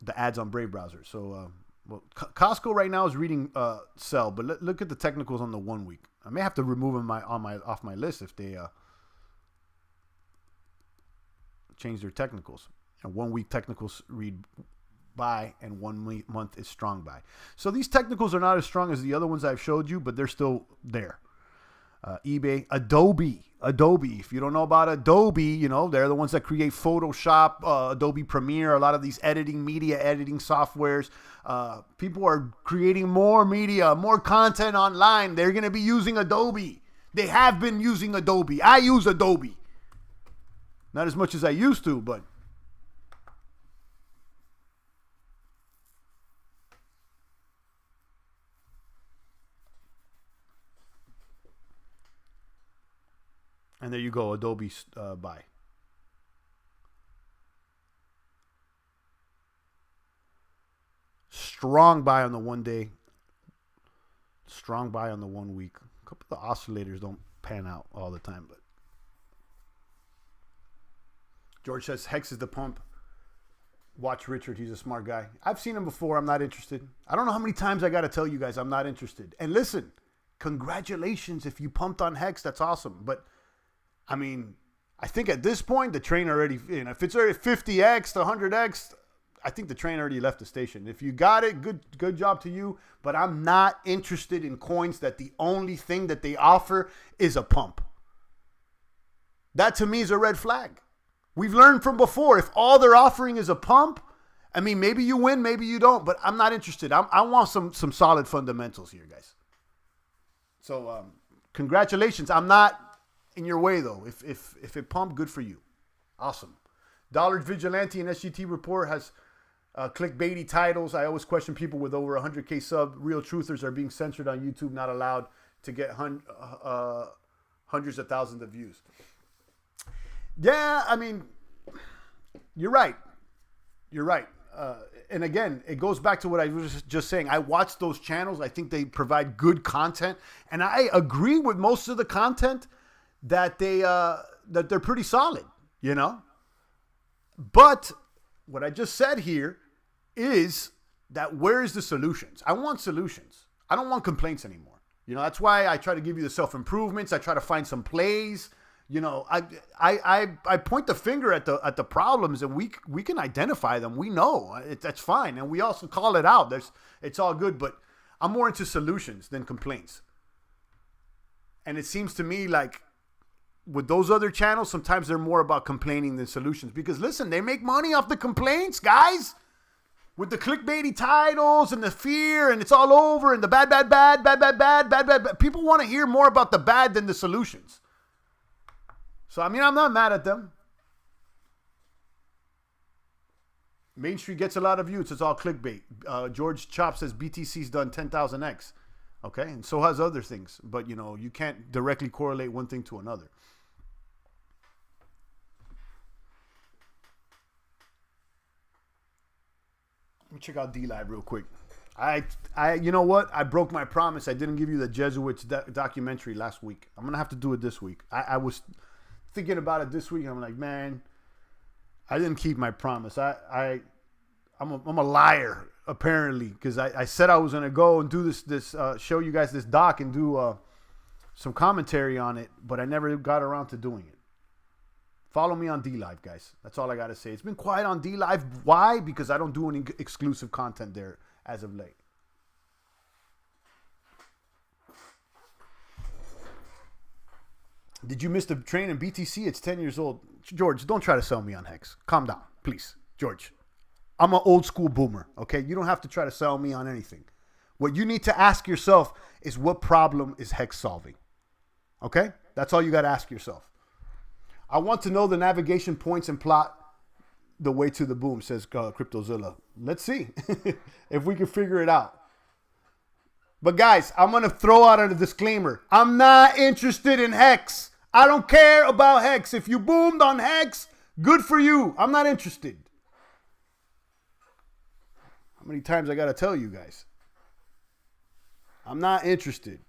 The ads on Brave browser. So well, Costco right now is reading sell, but look at the technicals on the 1 week. I may have to remove them off my list if they change their technicals. And 1 week technicals read buy, and 1 month is strong buy. So these technicals are not as strong as the other ones I've showed you, but they're still there. eBay, Adobe. If you don't know about Adobe, you know, they're the ones that create Photoshop, Adobe Premiere, a lot of these media editing softwares. People are creating more media, more content online. They're going to be using Adobe. They have been using Adobe. I use Adobe. Not as much as I used to, but and there you go, Adobe buy. Strong buy on the 1 day. Strong buy on the 1 week. A couple of the oscillators don't pan out all the time, but George says Hex is the pump. Watch Richard. He's a smart guy. I've seen him before. I'm not interested. I don't know how many times I got to tell you guys I'm not interested. And listen, congratulations if you pumped on Hex. That's awesome. But I mean, I think at this point, the train already, you know, if it's already 50x to 100x, I think the train already left the station. If you got it, good job to you. But I'm not interested in coins that the only thing that they offer is a pump. That to me is a red flag. We've learned from before. If all they're offering is a pump, I mean, maybe you win, maybe you don't. But I'm not interested. I want some solid fundamentals here, guys. So congratulations. I'm not in your way, though. If it pumped, good for you. Awesome. Dollar Vigilante and SGT Report has clickbaity titles. I always question people with over 100K sub. Real truthers are being censored on YouTube, not allowed to get hundreds of thousands of views. Yeah, I mean, you're right. You're right. And again, it goes back to what I was just saying. I watch those channels. I think they provide good content. And I agree with most of the content that they're pretty solid, you know? But what I just said here is that where is the solutions? I want solutions. I don't want complaints anymore. You know, that's why I try to give you the self-improvements. I try to find some plays. You know, I point the finger at the problems, and we can identify them. We know that's fine, and we also call it out. It's all good, but I'm more into solutions than complaints. And it seems to me like with those other channels, sometimes they're more about complaining than solutions. Because listen, they make money off the complaints, guys. With the clickbaity titles and the fear, and it's all over, and the bad. People want to hear more about the bad than the solutions. So, I mean, I'm not mad at them. Main Street gets a lot of views. It's all clickbait. George Chop says BTC's done 10,000x. Okay, and so has other things. But, you know, you can't directly correlate one thing to another. Let me check out D-Live real quick. You know what? I broke my promise. I didn't give you the Jesuits documentary last week. I'm going to have to do it this week. I was thinking about it this week. I'm like, man, I didn't keep my promise. I'm a liar, apparently, because I said I was going to go and do this show you guys this doc and do some commentary on it, but I never got around to doing it. Follow me on D-Live, guys. That's all I got to say. It's been quiet on D-Live. Why? Because I don't do any exclusive content there as of late. Did you miss the train in BTC? It's 10 years old. George, don't try to sell me on Hex. Calm down, please. George, I'm an old school boomer, okay? You don't have to try to sell me on anything. What you need to ask yourself is what problem is Hex solving? Okay? That's all you got to ask yourself. I want to know the navigation points and plot the way to the boom, says CryptoZilla. Let's see if we can figure it out. But guys, I'm going to throw out a disclaimer. I'm not interested in Hex. I don't care about Hex. If you boomed on Hex, good for you. I'm not interested. How many times I got to tell you guys? I'm not interested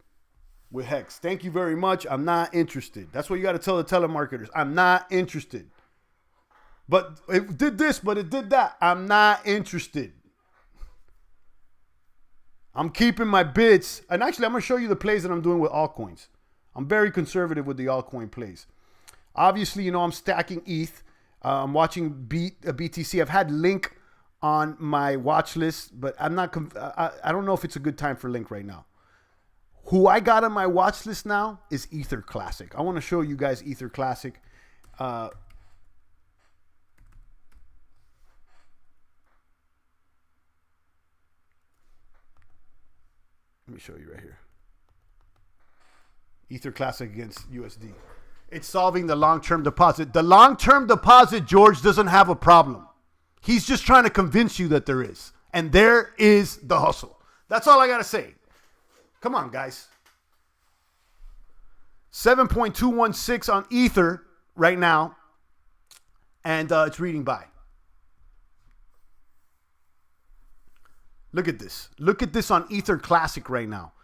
with Hex. Thank you very much. I'm not interested. That's what you got to tell the telemarketers. I'm not interested. But it did this, but it did that. I'm not interested. I'm keeping my bits. And actually, I'm going to show you the plays that I'm doing with altcoins. I'm very conservative with the altcoin plays. Obviously, you know, I'm stacking ETH. I'm watching BTC. I've had Link on my watch list, but I'm not. I don't know if it's a good time for Link right now. Who I got on my watch list now is Ether Classic. I want to show you guys Ether Classic. Let me show you right here. Ether Classic against USD. It's solving the long-term deposit. The long-term deposit, George, doesn't have a problem. He's just trying to convince you that there is. And there is the hustle. That's all I got to say. Come on, guys. 7.216 on Ether right now. And it's reading buy. Look at this. Look at this on Ether Classic right now.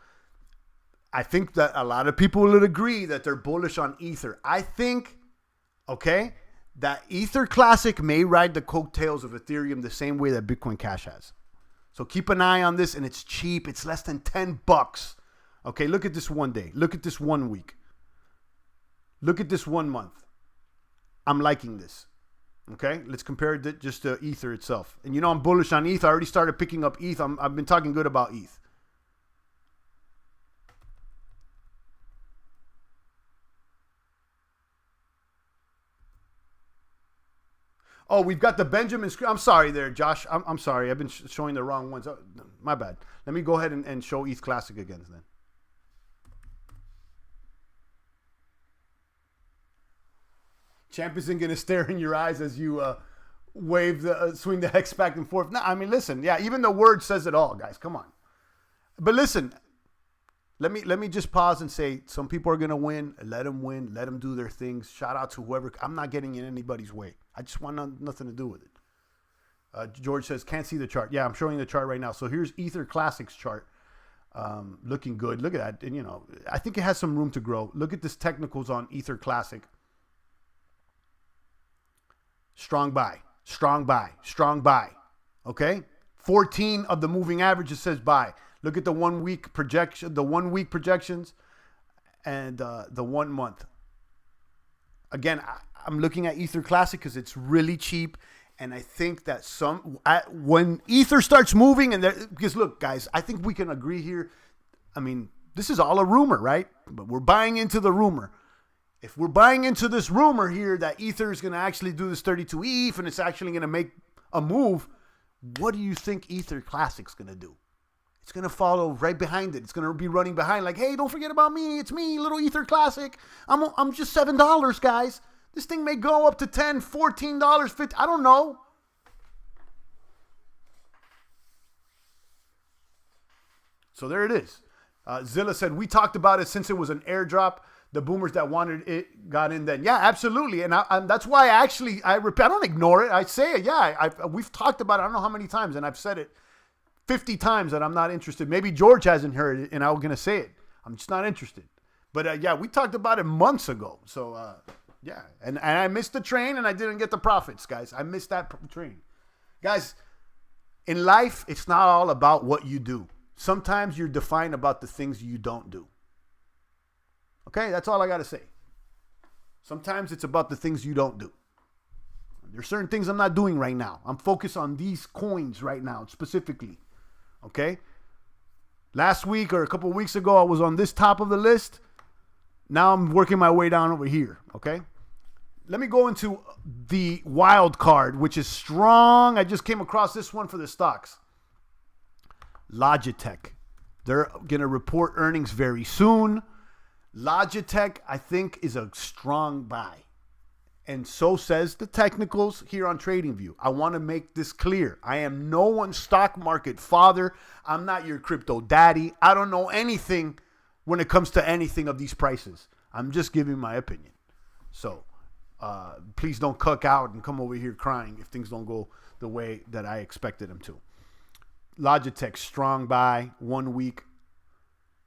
I think that a lot of people will agree that they're bullish on Ether. I think, okay, that Ether Classic may ride the coattails of Ethereum the same way that Bitcoin Cash has. So keep an eye on this, and it's cheap. It's less than $10. Okay, look at this 1 day. Look at this 1 week. Look at this 1 month. I'm liking this. Okay, let's compare it just to Ether itself. And you know I'm bullish on ETH. I already started picking up ETH. I've been talking good about ETH. Oh, we've got the Benjamin screen. I'm sorry there, Josh. I'm sorry. I've been showing the wrong ones. Oh, my bad. Let me go ahead and show ETH Classic again then. Champ isn't going to stare in your eyes as you swing the hex back and forth. No, I mean, listen. Yeah, even the word says it all, guys. Come on. But listen, let me just pause and say some people are going to win. Let them win. Let them do their things. Shout out to whoever. I'm not getting in anybody's way. I just want nothing to do with it. George says, can't see the chart. Yeah, I'm showing the chart right now. So here's Ether Classic's chart. Looking good. Look at that. And, you know, I think it has some room to grow. Look at this technicals on Ether Classic. Strong buy. Strong buy. Strong buy. Okay? 14 of the moving averages says buy. Look at the 1 week projection, the 1 week projections, and the 1 month. Again, I'm looking at Ether Classic because it's really cheap, and I think that when Ether starts moving, because look, guys, I think we can agree here. I mean, this is all a rumor, right? But we're buying into the rumor. If we're buying into this rumor here that Ether is going to actually do this 32 ETH and it's actually going to make a move, what do you think Ether Classic's going to do? It's going to follow right behind it. It's going to be running behind like, hey, don't forget about me. It's me, little Ether Classic. I'm just $7, guys. This thing may go up to $10, $14, $15. I don't know. So there it is. Zilla said, we talked about it since it was an airdrop. The boomers that wanted it got in then. Yeah, absolutely. And that's why I don't ignore it. I say it. Yeah, we've talked about it. I don't know how many times, and I've said it 50 times that I'm not interested. Maybe George hasn't heard it, and I'm going to say it. I'm just not interested. But, yeah, we talked about it months ago. So, yeah. And I missed the train, and I didn't get the profits, guys. I missed that train. Guys, in life, it's not all about what you do. Sometimes you're defined about the things you don't do. Okay, that's all I got to say. Sometimes it's about the things you don't do. There's certain things I'm not doing right now. I'm focused on these coins right now, specifically. Okay? Last week or a couple of weeks ago, I was on this top of the list. Now I'm working my way down over here. Okay? Let me go into the wild card, which is strong. I just came across this one for the stocks. Logitech. They're going to report earnings very soon. Logitech, I think, is a strong buy. And so says the technicals here on TradingView. I want to make this clear. I am no one's stock market father. I'm not your crypto daddy. I don't know anything when it comes to anything of these prices. I'm just giving my opinion. So please don't cuck out and come over here crying if things don't go the way that I expected them to. Logitech, strong buy, 1 week,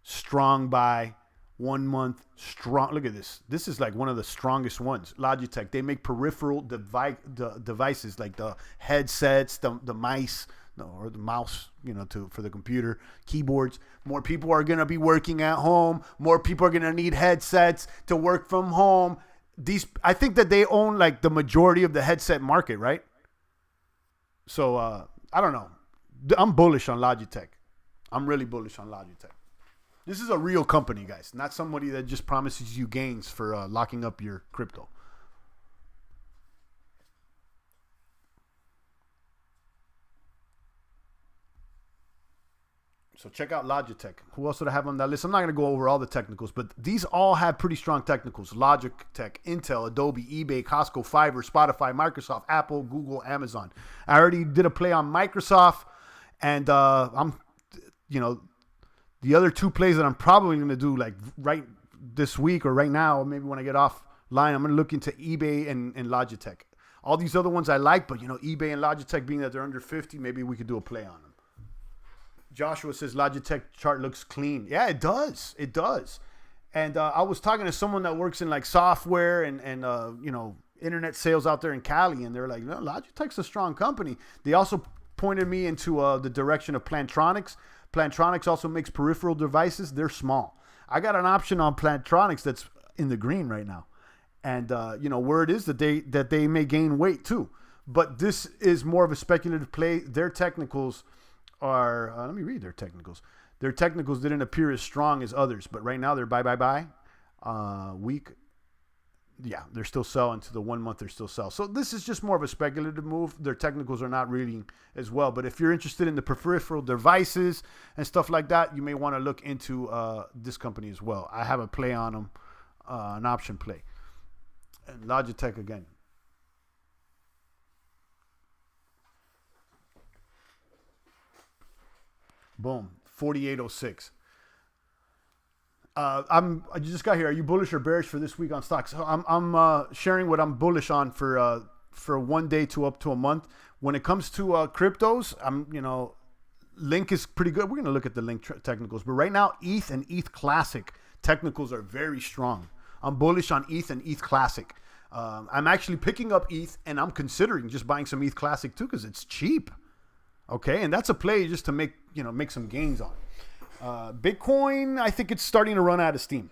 strong buy. 1 month, strong. Look at this. This is like one of the strongest ones. Logitech. They make peripheral devices like the headsets, the mice, or the mouse, for the computer, keyboards. More people are going to be working at home. More people are going to need headsets to work from home. I think that they own like the majority of the headset market, right? So, I don't know. I'm bullish on Logitech. I'm really bullish on Logitech. This is a real company, guys, not somebody that just promises you gains for locking up your crypto. So check out Logitech. Who else did I have on that list? I'm not going to go over all the technicals, but these all have pretty strong technicals. Logitech, Intel, Adobe, eBay, Costco, Fiverr, Spotify, Microsoft, Apple, Google, Amazon. I already did a play on Microsoft, and the other two plays that I'm probably going to do like right this week or right now, maybe when I get offline, I'm going to look into eBay and Logitech. All these other ones I like, but eBay and Logitech being that they're under 50, maybe we could do a play on them. Joshua says Logitech chart looks clean. Yeah, it does. It does. And I was talking to someone that works in like software and internet sales out there in Cali, and they're like, no, Logitech's a strong company. They also pointed me into the direction of Plantronics. Plantronics also makes peripheral devices. They're small. I got an option on Plantronics that's in the green right now. And, word is that they may gain weight too. But this is more of a speculative play. Their technicals are, let me read their technicals. Their technicals didn't appear as strong as others. But right now they're buy. Week. Yeah, they're still selling to the 1 month. They're still selling. So this is just more of a speculative move. Their technicals are not reading as well. But if you're interested in the peripheral devices and stuff like that, you may want to look into this company as well. I have a play on them, an option play. And Logitech again. Boom, 4806. I just got here. Are you bullish or bearish for this week on stocks? So I'm sharing what I'm bullish on for 1 day to up to a month. When it comes to cryptos, Link is pretty good. We're going to look at the Link technicals, but right now ETH and ETH Classic technicals are very strong. I'm bullish on ETH and ETH Classic. I'm actually picking up ETH, and I'm considering just buying some ETH Classic too because it's cheap. Okay, and that's a play just to make some gains on. Bitcoin, I think it's starting to run out of steam.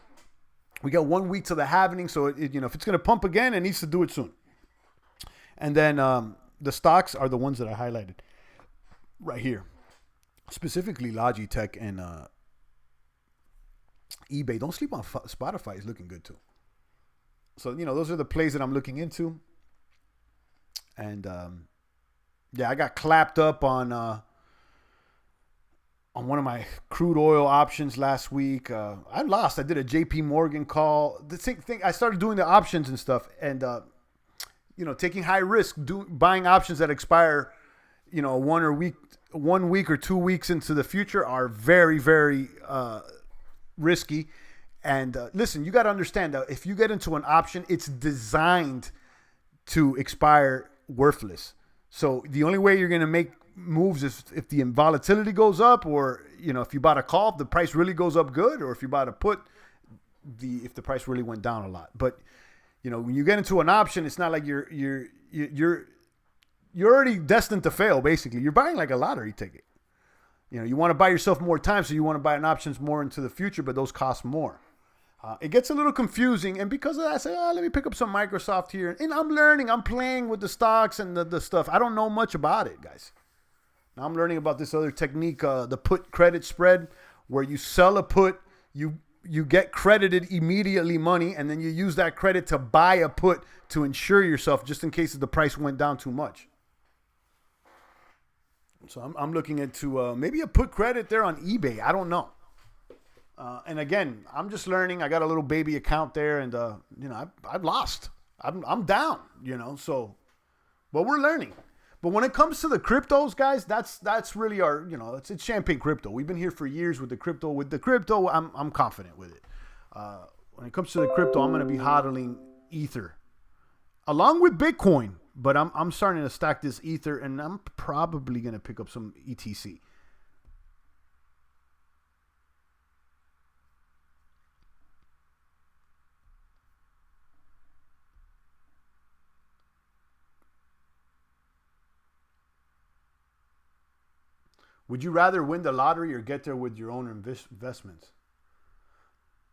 We got 1 week to the halving, so if it's going to pump again, it needs to do it soon. And then the stocks are the ones that I highlighted right here, specifically Logitech and eBay. Don't sleep on Spotify; is looking good too. So those are the plays that I'm looking into. And I got clapped up on one of my crude oil options last week. I lost. I did a JP Morgan call. The thing, I started doing the options and stuff, and taking high risk, buying options that expire, 1 or 1 week or 2 weeks into the future are very, very risky. And listen, you got to understand that if you get into an option, it's designed to expire worthless. So the only way you're going to make moves is if the volatility goes up, or if you bought a call, if the price really goes up good, or if you bought a put, if the price really went down a lot. But when you get into an option, it's not like you're already destined to fail. Basically, you're buying like a lottery ticket. You want to buy yourself more time, so you want to buy an options more into the future, but those cost more. It gets a little confusing, and because of that, I say, let me pick up some Microsoft here. And I'm learning. I'm playing with the stocks and the stuff. I don't know much about it, guys. Now I'm learning about this other technique, the put credit spread, where you sell a put, you get credited immediately money, and then you use that credit to buy a put to insure yourself just in case the price went down too much. So I'm looking into maybe a put credit there on eBay. I don't know. And again, I'm just learning. I got a little baby account there, and I've lost. I'm down. So, but we're learning. But when it comes to the cryptos, guys, that's really our it's champagne crypto. We've been here for years with the crypto. With the crypto, I'm confident with it. When it comes to the crypto, I'm going to be hodling Ether along with Bitcoin. But I'm starting to stack this Ether, and I'm probably going to pick up some ETC. Would you rather win the lottery or get there with your own investments?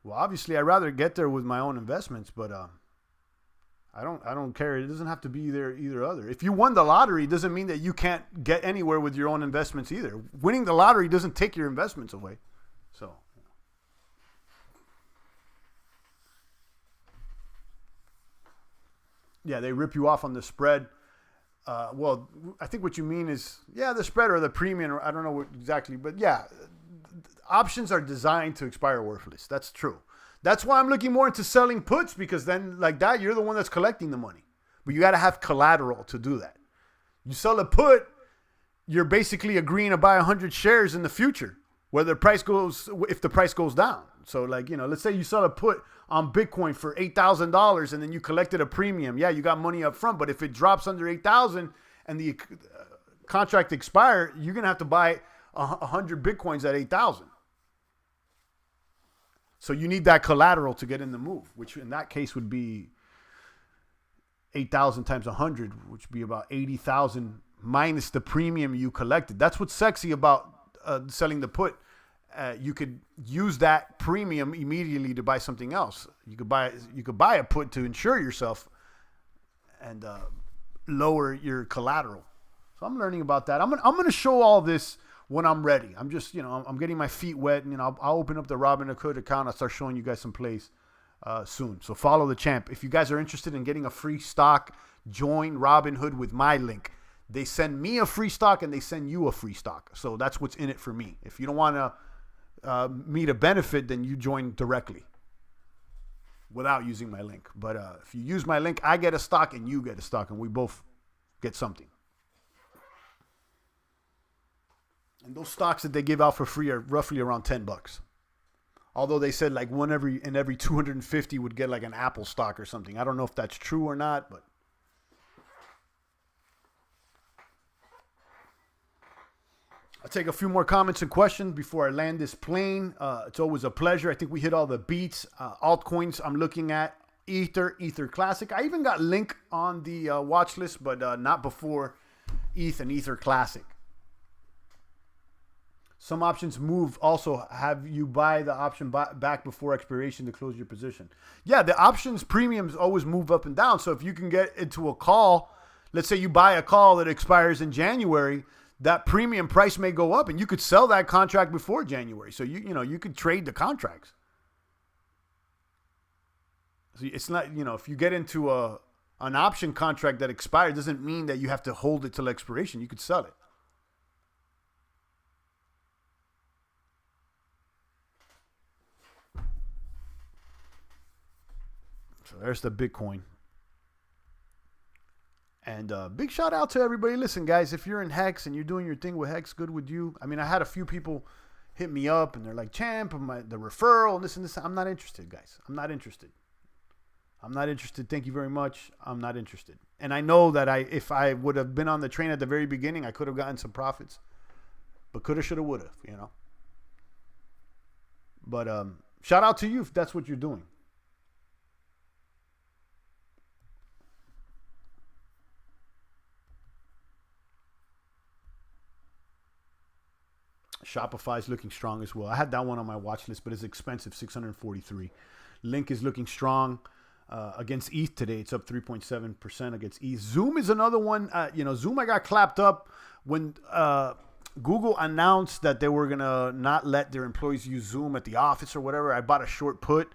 Well, obviously, I'd rather get there with my own investments, but I don't care. It doesn't have to be there either other. If you won the lottery, it doesn't mean that you can't get anywhere with your own investments either. Winning the lottery doesn't take your investments away. So, yeah, they rip you off on the spread. Well, I think what you mean is, the spread or the premium, or I don't know what exactly, but yeah, options are designed to expire worthless. That's true. That's why I'm looking more into selling puts, because then like that, you're the one that's collecting the money. But you got to have collateral to do that. You sell a put, you're basically agreeing to buy 100 shares in the future, if the price goes down. So let's say you sell a put on Bitcoin for $8,000 and then you collected a premium. Yeah, you got money up front, but if it drops under 8,000 and the contract expire, you're going to have to buy 100 Bitcoins at 8,000. So you need that collateral to get in the move, which in that case would be 8,000 times 100, which would be about 80,000 minus the premium you collected. That's what's sexy about selling the put. You could use that premium immediately to buy something else. You could buy a put to insure yourself and lower your collateral. So I'm learning about that. I'm gonna show all this when I'm ready. I'm just I'm getting my feet wet, and I'll open up the Robinhood account. I'll start showing you guys some plays soon. So follow the champ. If you guys are interested in getting a free stock, join Robinhood with my link. They send me a free stock and they send you a free stock. So that's what's in it for me. If you don't want me to benefit, then you join directly without using my link. But if you use my link, I get a stock and you get a stock, and we both get something. And those stocks that they give out for free are roughly around $10. Although they said like every 250 would get like an Apple stock or something. I don't know if that's true or not, but I'll take a few more comments and questions before I land this plane. It's always a pleasure. I think we hit all the beats. Altcoins I'm looking at: Ether Classic. I even got Link on the watch list, but not before ETH and Ether Classic. Some options move also have you buy the option back before expiration to close your position. Yeah, the options premiums always move up and down. So if you can get into a call, let's say you buy a call that expires in January, that premium price may go up, and you could sell that contract before January. So you could trade the contracts. So it's not, if you get into an option contract that expires, doesn't mean that you have to hold it till expiration. You could sell it. So there's the Bitcoin. And big shout out to everybody. Listen, guys, if you're in Hex and you're doing your thing with Hex, good with you. I mean, I had a few people hit me up and they're like, Champ, the referral and this and this. I'm not interested, guys. I'm not interested. I'm not interested. Thank you very much. I'm not interested. And I know that if I would have been on the train at the very beginning, I could have gotten some profits. But coulda, shoulda, woulda, you know. But shout out to you if that's what you're doing. Shopify's looking strong as well. I had that one on my watch list, but it's expensive, $643. Link is looking strong against ETH today. It's up 3.7% against ETH. Zoom is another one. Zoom, I got clapped up when Google announced that they were going to not let their employees use Zoom at the office or whatever. I bought a short put.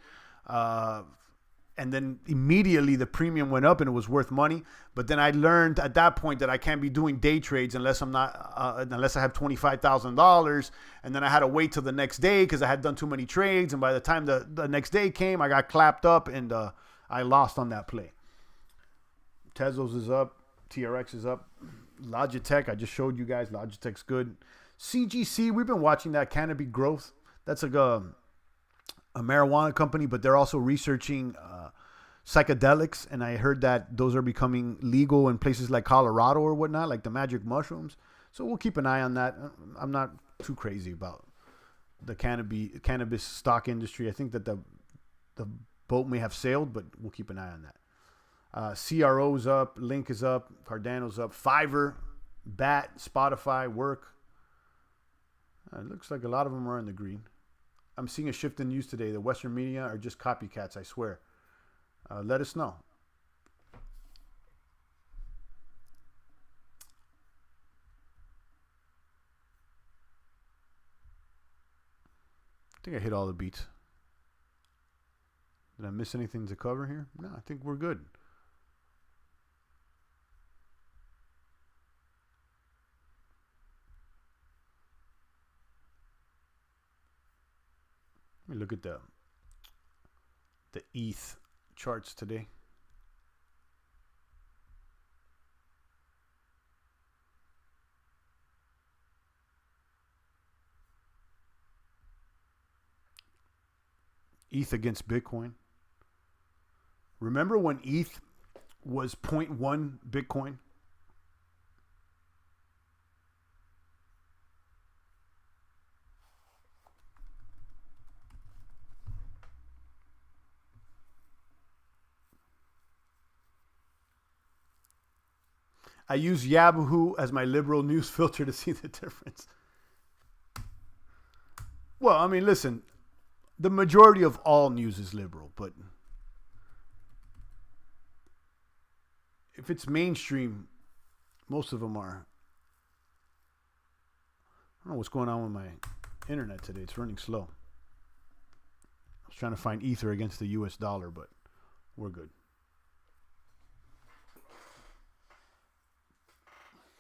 And then immediately the premium went up and it was worth money. But then I learned at that point that I can't be doing day trades unless unless I have $25,000. And then I had to wait till the next day because I had done too many trades. And by the time the next day came, I got clapped up and I lost on that play. Tezos is up. TRX is up. Logitech, I just showed you guys. Logitech's good. CGC, we've been watching that Canopy Growth. That's like a marijuana company, but they're also researching psychedelics, and I heard that those are becoming legal in places like Colorado or whatnot, like the magic mushrooms. So we'll keep an eye on that. I'm not too crazy about the cannabis stock industry. I think that the boat may have sailed, but we'll keep an eye on that. CRO's up, Link is up, Cardano's up, Fiverr, Bat, Spotify, Work. It looks like a lot of them are in the green. I'm seeing a shift in news today. The Western media are just copycats, I swear. Let us know. I think I hit all the beats. Did I miss anything to cover here? No, I think we're good. Let me look at the ETH charts today. ETH against Bitcoin. Remember when ETH was 0.1 Bitcoin? I use Yahoo as my liberal news filter to see the difference. Well, I mean, listen, the majority of all news is liberal, but if it's mainstream, most of them are. I don't know what's going on with my internet today. It's running slow. I was trying to find Ether against the US dollar, but we're good.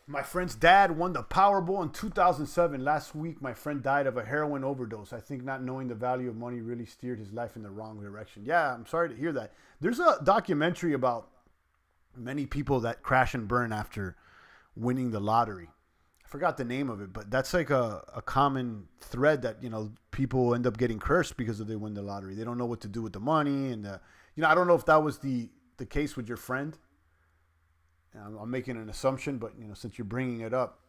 My friend's dad won the Powerball in 2007. Last week, my friend died of a heroin overdose. I think not knowing the value of money really steered his life in the wrong direction. Yeah, I'm sorry to hear that. There's a documentary about many people that crash and burn after winning the lottery. I forgot the name of it, but that's like a common thread that, people end up getting cursed because they win the lottery. They don't know what to do with the money. And, I don't know if that was the case with your friend. I'm making an assumption, but since you're bringing it up,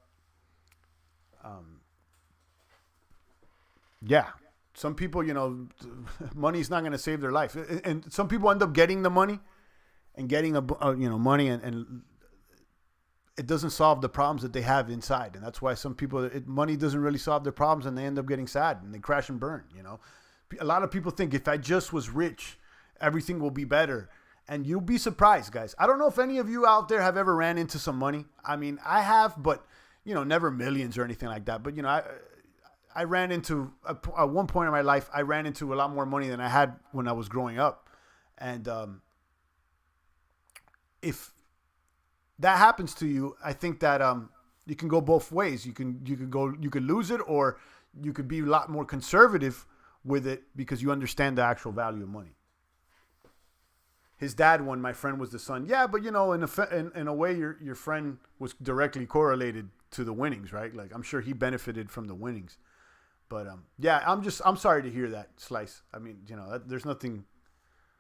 yeah, some people, money's not going to save their life, and some people end up getting the money and getting money, and it doesn't solve the problems that they have inside, and that's why some people, money doesn't really solve their problems, and they end up getting sad and they crash and burn. A lot of people think if I just was rich, everything will be better. And you'll be surprised, guys. I don't know if any of you out there have ever ran into some money. I mean, I have, but, never millions or anything like that. But, I ran into, at one point in my life, I ran into a lot more money than I had when I was growing up. And if that happens to you, I think that you can go both ways. You could lose it, or you could be a lot more conservative with it because you understand the actual value of money. his dad won, my friend was the son. Yeah, but in a way, your friend was directly correlated to the winnings, right? Like I'm sure he benefited from the winnings. But yeah, I'm sorry to hear that, Slice. I mean, there's nothing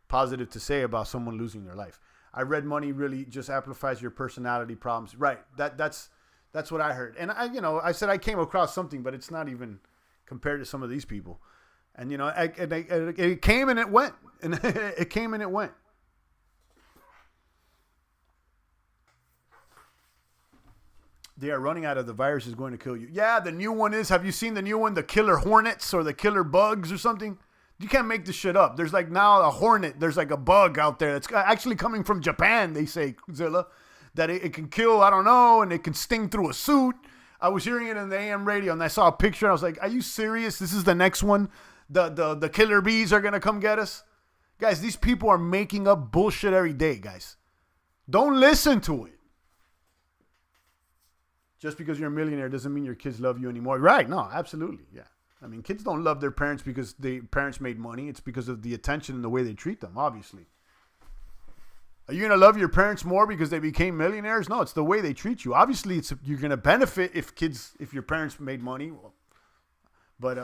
positive to say about someone losing their life. I read money really just amplifies your personality problems. Right. That's what I heard. And I said I came across something, but it's not even compared to some of these people. And it came and it went, and it came and it went. They are running out of the virus is going to kill you. Yeah, the new one is. Have you seen the new one? The killer hornets or the killer bugs or something? You can't make this shit up. There's like now a hornet. There's like a bug out there that's actually coming from Japan, they say, Zilla, that it can kill, I don't know, and it can sting through a suit. I was hearing it in the AM radio, and I saw a picture, and I was like, are you serious? This is the next one? The killer bees are going to come get us? Guys, these people are making up bullshit every day, guys. Don't listen to it. Just because you're a millionaire doesn't mean your kids love you anymore. Right, no, absolutely, yeah. I mean, kids don't love their parents because parents made money. It's because of the attention and the way they treat them, obviously. Are you going to love your parents more because they became millionaires? No, it's the way they treat you. Obviously, you're going to benefit if your parents made money. But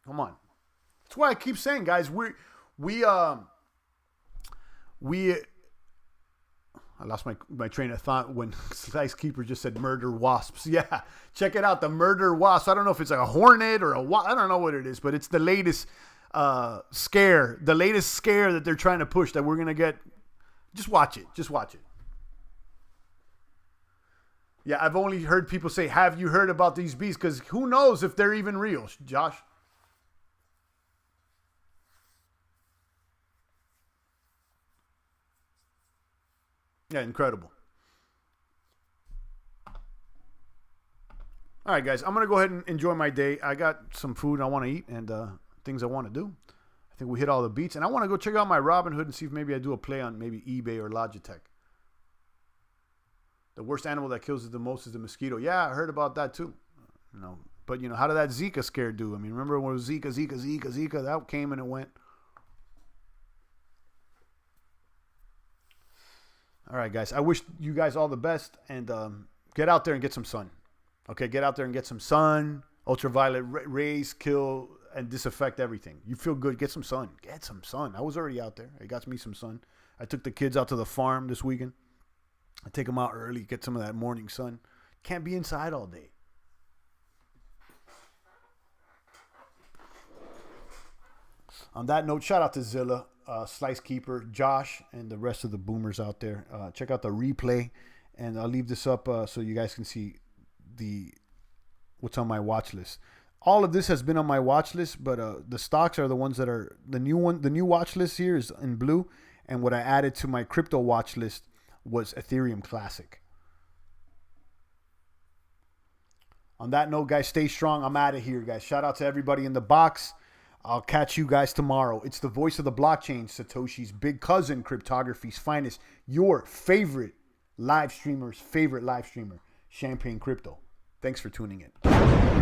come on. That's why I keep saying, guys, I lost my train of thought when Slice Keeper just said murder wasps. Yeah, check it out. The murder wasp. I don't know if it's like a hornet or I don't know what it is, but it's the latest scare. The latest scare that they're trying to push that we're going to get. Just watch it. Just watch it. Yeah, I've only heard people say, have you heard about these bees? Because who knows if they're even real, Josh? Yeah, incredible. All right, guys, I'm going to go ahead and enjoy my day. I got some food I want to eat and things I want to do. I think we hit all the beats. And I want to go check out my Robinhood and see if maybe I do a play on maybe eBay or Logitech. The worst animal that kills the most is the mosquito. Yeah, I heard about that too. But, how did that Zika scare do? I mean, remember when it was Zika? That came and it went. All right, guys. I wish you guys all the best, and get out there and get some sun. Okay, get out there and get some sun. Ultraviolet rays kill and disinfect everything. You feel good, get some sun. Get some sun. I was already out there. I got me some sun. I took the kids out to the farm this weekend. I take them out early, get some of that morning sun. Can't be inside all day. On that note, shout out to Zilla, Slice Keeper, Josh, and the rest of the boomers out there. Check out the replay, and I'll leave this up so you guys can see what's on my watch list. All of this has been on my watch list, but the stocks are the ones that are the new one. The new watch list here is in blue, and what I added to my crypto watch list was Ethereum Classic. On that note, guys, stay strong. I'm out of here, guys. Shout out to everybody in the box. I'll catch you guys tomorrow. It's the voice of the blockchain, Satoshi's big cousin, cryptography's finest, your favorite live streamer, Champagne Crypto. Thanks for tuning in.